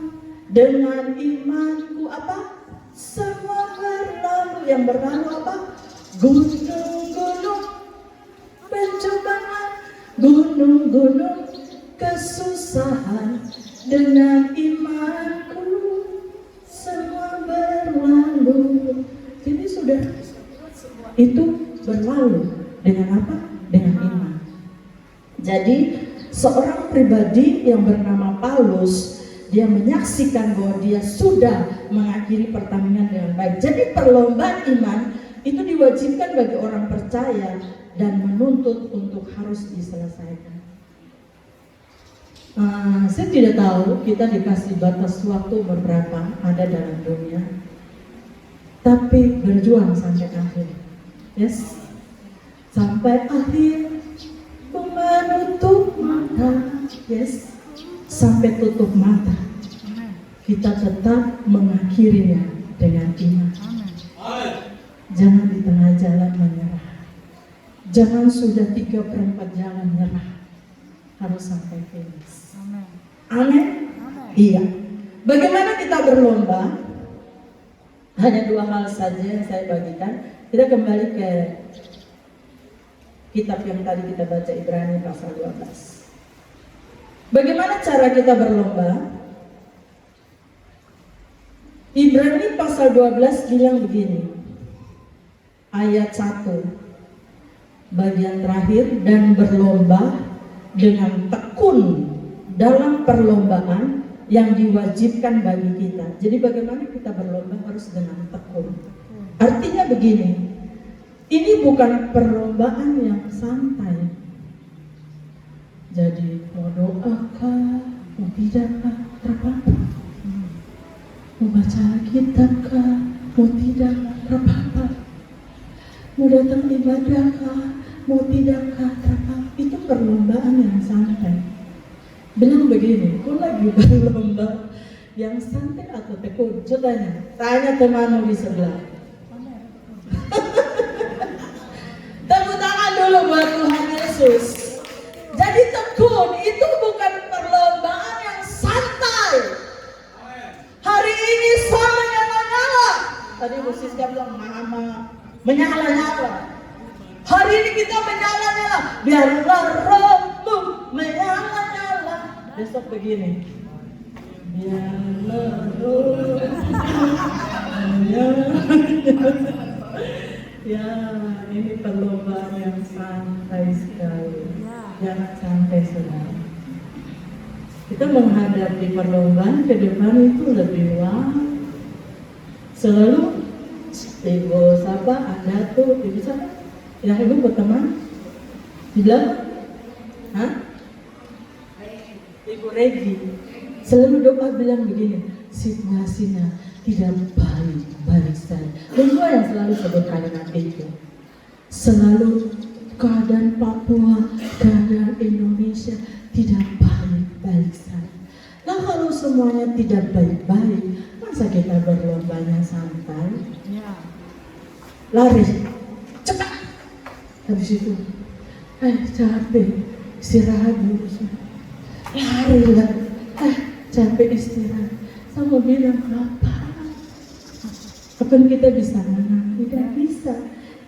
Dengan imanku apa? Semua berlalu. Yang berlalu apa? Gunung-gunung pencobaan, gunung-gunung kesusahan. Dengan imanku semua berlalu. Jadi sudah itu berlalu dengan apa? Dengan iman. Jadi seorang pribadi yang bernama Paulus, dia menyaksikan bahwa dia sudah mengakhiri pertandingan dengan baik. Jadi perlombaan iman itu diwajibkan bagi orang percaya dan menuntut untuk harus diselesaikan. Saya tidak tahu kita dikasih batas waktu berapa ada dalam dunia, tapi berjuang sampai akhir. Yes, sampai akhir menutup mata. Yes, sampai tutup mata kita tetap mengakhirinya dengan iman. Jangan di tengah jalan menyerah. Jangan sudah 3/4 jalan menyerah. Harus sampai finish. Amin. Iya. Bagaimana kita berlomba? Hanya 2 hal saja yang saya bagikan. Kita kembali ke kitab yang tadi kita baca, Ibrani pasal 12. Bagaimana cara kita berlomba? Ibrani pasal 12 bilang begini. Ayat 1. Bagian terakhir, dan berlomba dengan tekun dalam perlombaan yang diwajibkan bagi kita. Jadi bagaimana kita berlomba harus dengan tekun. Artinya begini, ini bukan perlombaan yang santai. Jadi mau doakah, mau tidakkah, terapa-apa. Mau baca Alkitabkah, mau tidakkah, terapa-apa. Mau datang ibadahkah, mau tidakkah, terapa-apa. Itu perlombaan yang santai. Bilang begini, kau lagi berlomba yang santai atau tekun? Coba tanya temanmu di sebelah. Tepuk tangan dulu buat Tuhan Yesus. Jadi tekun itu bukan perlombaan yang santai. Hari ini saya menyala-nyala. Tadi Bu Siska bilang mama menyala-nyala. Hari ini kita menyala-nyala. Biarlah rohmu menyala-nyala. Besok begini. Biarlah rohmu menyala-nyala. Ya, ini perlombaan yang santai sekali. Jangan sampai saudara. Kita menghadapi perlombaan ke depan itu lebih wah. Selalu Ibu siapa? Anda tuh Ibu siapa? Yang Ibu berteman? Di belakang? Hah? Ibu Regi. Selalu doa bilang begini, situasinya tidak baik-baik saja. Semua yang selalu sebut kalimat itu. Selalu keadaan Papua, keadaan Indonesia tidak baik-baik saja. Nah kalau semuanya tidak baik-baik, masa kita berlombanya santai? Lari, cepat. Habis itu, capek, istirahat dulu. Lari lah, capek istirahat. Sama bilang apa? Kapan kita bisa menang? Tidak bisa.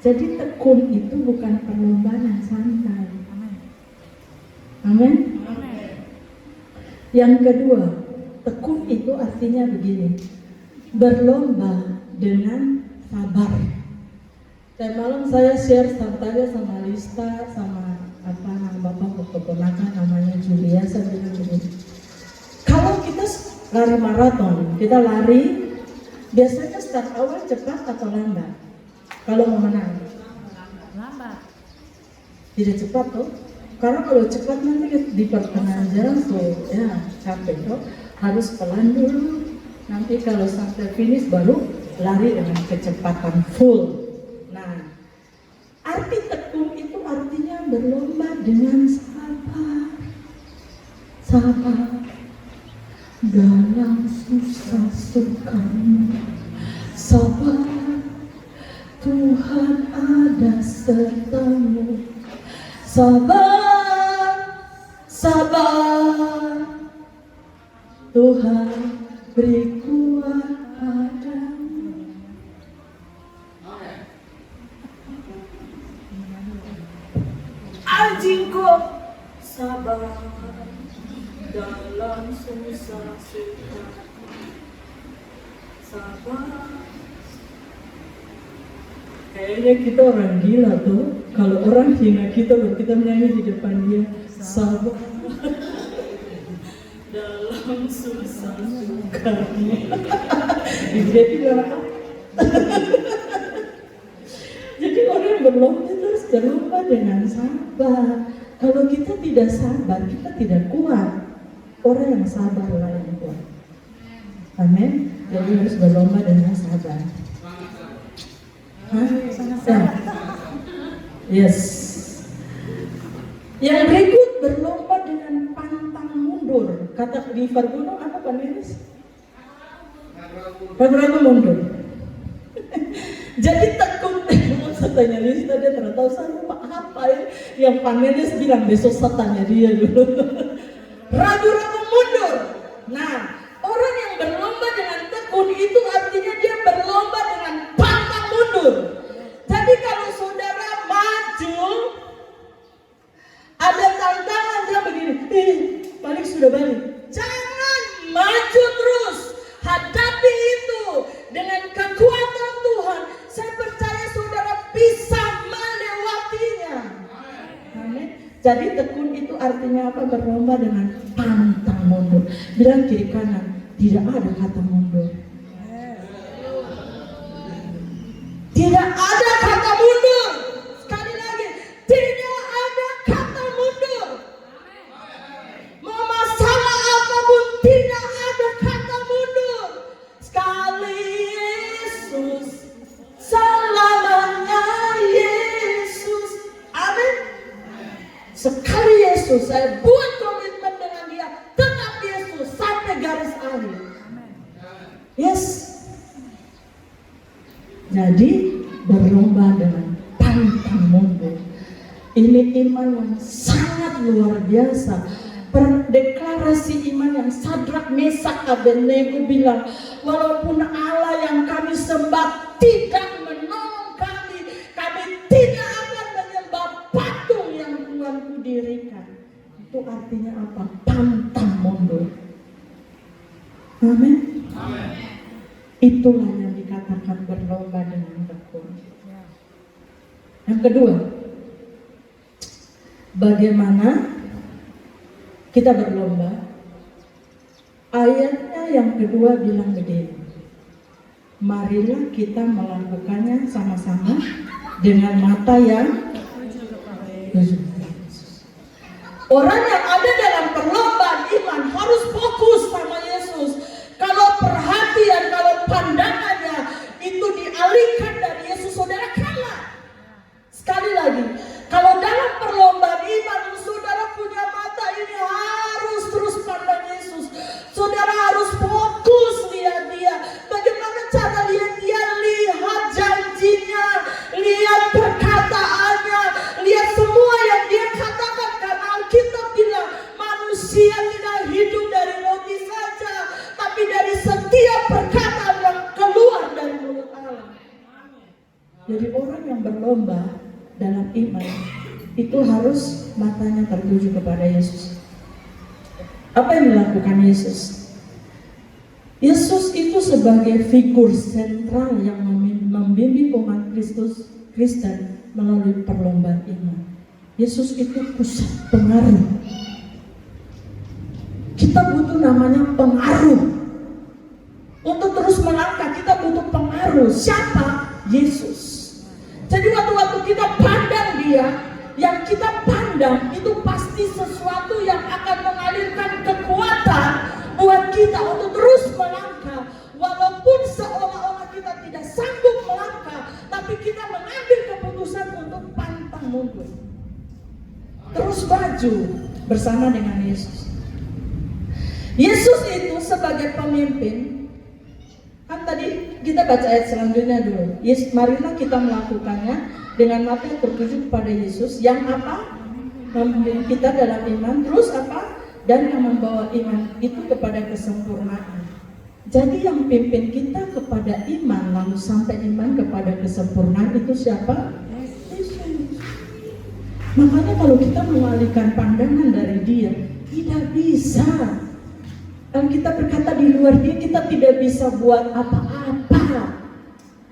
Jadi tekun itu bukan perlombaan yang santai. Amin. Yang kedua, tekun itu artinya begini, berlomba dengan sabar. Kayak malam saya share tanya sama Lista, sama bapak keponakan namanya Julia, saya bilang begini. Kalau kita lari maraton, kita lari, biasanya start awal cepat atau lambat? Kalau mau menang? Lambat. Tidak cepat tuh. Karena kalau cepat nanti di pertengahan jalan tuh ya capek tuh. harus pelan dulu. Nanti kalau sampai finish baru lari dengan kecepatan full. Nah, arti tekun itu artinya berlomba dengan sabar. Sabar dalam susah sukamu. Sabar, Tuhan ada sertamu. Sabar, sabar, Tuhan beri kuat padamu. Anjingku sabar dalam susah suka. Sabar. Kayaknya kita orang gila tuh. Kalau orang hina kita lalu kita menyanyi di depan dia, sabar dalam susah suka. Jadi jadi orang berlomba terus berlomba dengan sabar. Kalau kita tidak sabar, kita tidak kuat. Orang yang sabar lah yang kuat. Amin. Jadi harus berlomba dengan sabar. Yes. Yang berikut berlomba dengan pantang mundur. Kata di Fargono apa Pak Nenis? Ragu-ragu mundur. Jadi tekun. Saya tanya Lisa, dia tidak tahu saya apa ya. Yang Pak Nenis bilang besok saya tanya dia dulu. Ragu-ragu mundur. Nah, orang yang berlomba dengan tekun itu artinya dia berlomba dengan pantang mundur. Jadi kalau saudara maju, ada tantangan dia begini, balik sudah balik. Jangan maju terus, hadapi itu dengan kekuatan Tuhan. Saya percaya saudara bisa melewatinya. Amin. Jadi tekun itu artinya apa? Berlomba dengan pantang mundur. Bilang kiri kanan, tidak ada kata mundur. Tidak ada kata mundur. Sekali lagi, tidak ada kata mundur. Mau masalah apapun, tidak ada kata mundur. Sekali Yesus, selamanya Yesus. Amin. Sekali Yesus, saya buat komitmen dengan dia, tetap Yesus sampai garis akhir. Yes. Jadi berlomba dengan pantang mundur. Ini iman yang sangat luar biasa. Deklarasi iman yang Sadrak, Mesak, Abednego bilang, walaupun Allah yang kami sembah tidak menolong kami, kami tidak akan menyembah patung yang Tuhanku dirikan. Itu artinya apa? Pantang mundur. Amin. Itulah yang dikatakan berlomba dengan tekun. Yang kedua, bagaimana kita berlomba? Ayatnya yang kedua bilang begini, marilah kita melakukannya sama-sama dengan mata yang tuju. Orang yang ada dalam perlombaan iman harus fokus sama Yesus. Kalau perhatian, kalau pandangannya itu dialihkan dari Yesus, saudara kalah. Sekali lagi, kalau dalam perlombaan iman, saudara punya mata ini harus terus pandang Yesus. Saudara harus fokus lihat dia. Bagaimana cara lihat dia? Lihat janjinya, lihat perkataannya, lihat semua yang dia katakan. Karena Alkitab bilang manusia tidak hidup dari roti saja, tapi dari setiap perkataan yang keluar dari mulut Allah. Jadi orang yang berlomba dalam iman itu harus matanya tertuju kepada Yesus. Apa yang dilakukan Yesus? Yesus itu sebagai figur sentral yang membimbing umat Kristen melalui perlombaan iman. Yesus itu pusat pengaruh. Kita butuh namanya pengaruh. Untuk terus melangkah kita butuh pengaruh. Siapa? Yesus. Jadi waktu-waktu kita pandang dia, yang kita pandang itu pasti sesuatu yang akan mengalirkan kekuatan buat kita untuk terus melangkah. Walaupun seolah-olah kita tidak sanggup melangkah, tapi kita mengambil keputusan untuk pantang mundur. Terus maju bersama dengan Yesus. Yesus itu sebagai pemimpin. Kan tadi kita baca ayat selanjutnya dulu. Marilah kita melakukannya dengan mata yang tertuju kepada Yesus yang apa? Membimbing kita dalam iman. Terus apa? Dan yang membawa iman itu kepada kesempurnaan. Jadi yang pimpin kita kepada iman, lalu sampai iman kepada kesempurnaan itu siapa? Yesus. Makanya kalau kita mengalihkan pandangan dari dia, tidak bisa. Dan kita berkata di luar dia, kita tidak bisa buat apa-apa.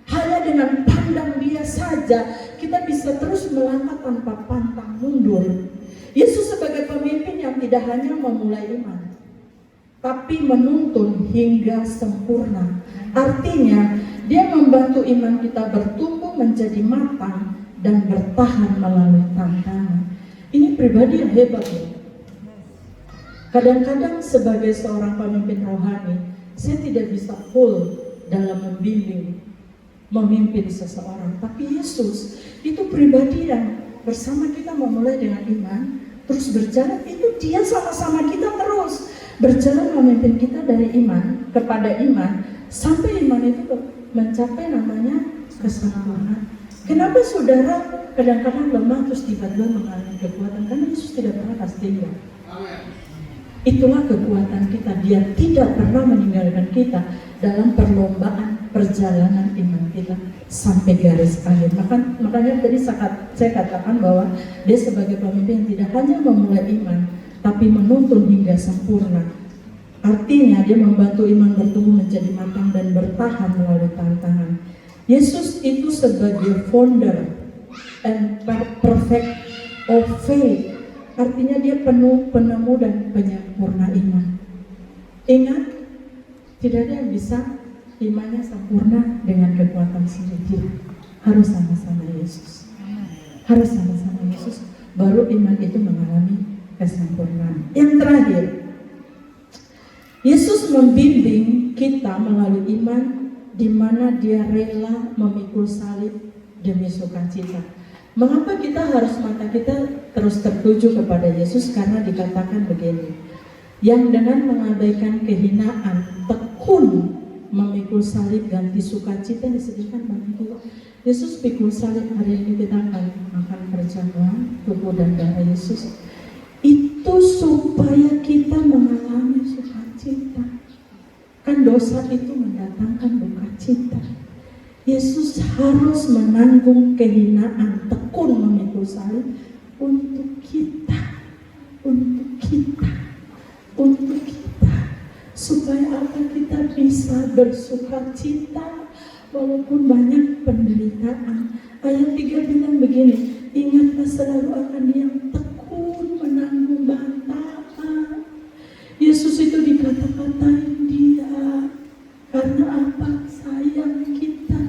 Hanya dengan pandang dia saja, kita bisa terus melangkah tanpa pantang mundur. Yesus sebagai pemimpin yang tidak hanya memulai iman, tapi menuntun hingga sempurna. Artinya, dia membantu iman kita bertumbuh menjadi matang dan bertahan melalui tantangan. Ini pribadi yang hebat ya. Kadang-kadang sebagai seorang pemimpin rohani, saya tidak bisa full dalam membimbing, memimpin seseorang. Tapi Yesus itu pribadi yang bersama kita memulai dengan iman, terus berjalan, itu dia sama-sama kita terus berjalan memimpin kita dari iman kepada iman, sampai iman itu mencapai namanya kesempurnaan. Kenapa saudara kadang-kadang lemah terus tiba-tiba mengalami kekuatan? Karena Yesus tidak pernah tinggal. Itulah kekuatan kita. Dia tidak pernah meninggalkan kita dalam perlombaan perjalanan iman kita sampai garis akhir. Makanya tadi saya katakan bahwa dia sebagai pemimpin tidak hanya memulai iman, tapi menuntun hingga sempurna. Artinya dia membantu iman bertumbuh menjadi matang dan bertahan melalui tantangan. Yesus itu sebagai founder and perfect of faith. Artinya dia penemu dan penyempurna iman. Ingat, tidak ada yang bisa imannya sempurna dengan kekuatan sendiri. Harus sama-sama Yesus. Harus sama-sama Yesus, baru iman itu mengalami kesempurnaan. Yang terakhir, Yesus membimbing kita melalui iman, di mana dia rela memikul salib demi sukacita. Mengapa kita harus mata kita terus tertuju kepada Yesus? Karena dikatakan begini, yang dengan mengabaikan kehinaan tekun memikul salib ganti sukacita yang disediakan bagi kita. Yesus pikul salib, hari ini kita akan makan perjamuan tubuh dan darah Yesus. Itu supaya kita mengalami sukacita. Kan dosa itu mendatangkan duka cita. Yesus harus menanggung kehinaan, tekun memikul salib untuk kita, supaya apa? Kita bisa bersukacita walaupun banyak penderitaan. Ayat 3 bilang begini, ingatlah selalu akan Dia yang tekun menanggung bantahan. Yesus itu dikata-katain dia karena apa? Sayang kita.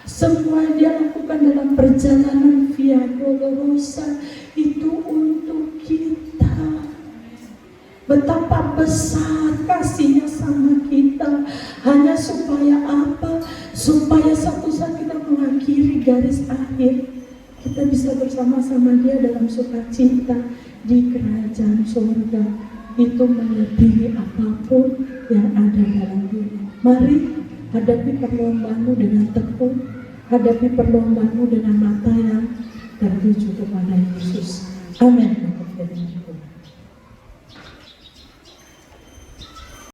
Semua yang dia lakukan dalam perjalanan Via Dolorosa itu untuk kita. Betapa besar kasihnya sama kita. Hanya supaya apa? Supaya satu saat kita mengakhiri garis akhir, kita bisa bersama-sama dia dalam sukacita di kerajaan surga. Itu melebihi apapun yang ada dalam dunia. Mari hadapi perlombaanmu dengan tekun, hadapi perlombaanmu dengan mata yang tertuju kepada Yesus. Amin.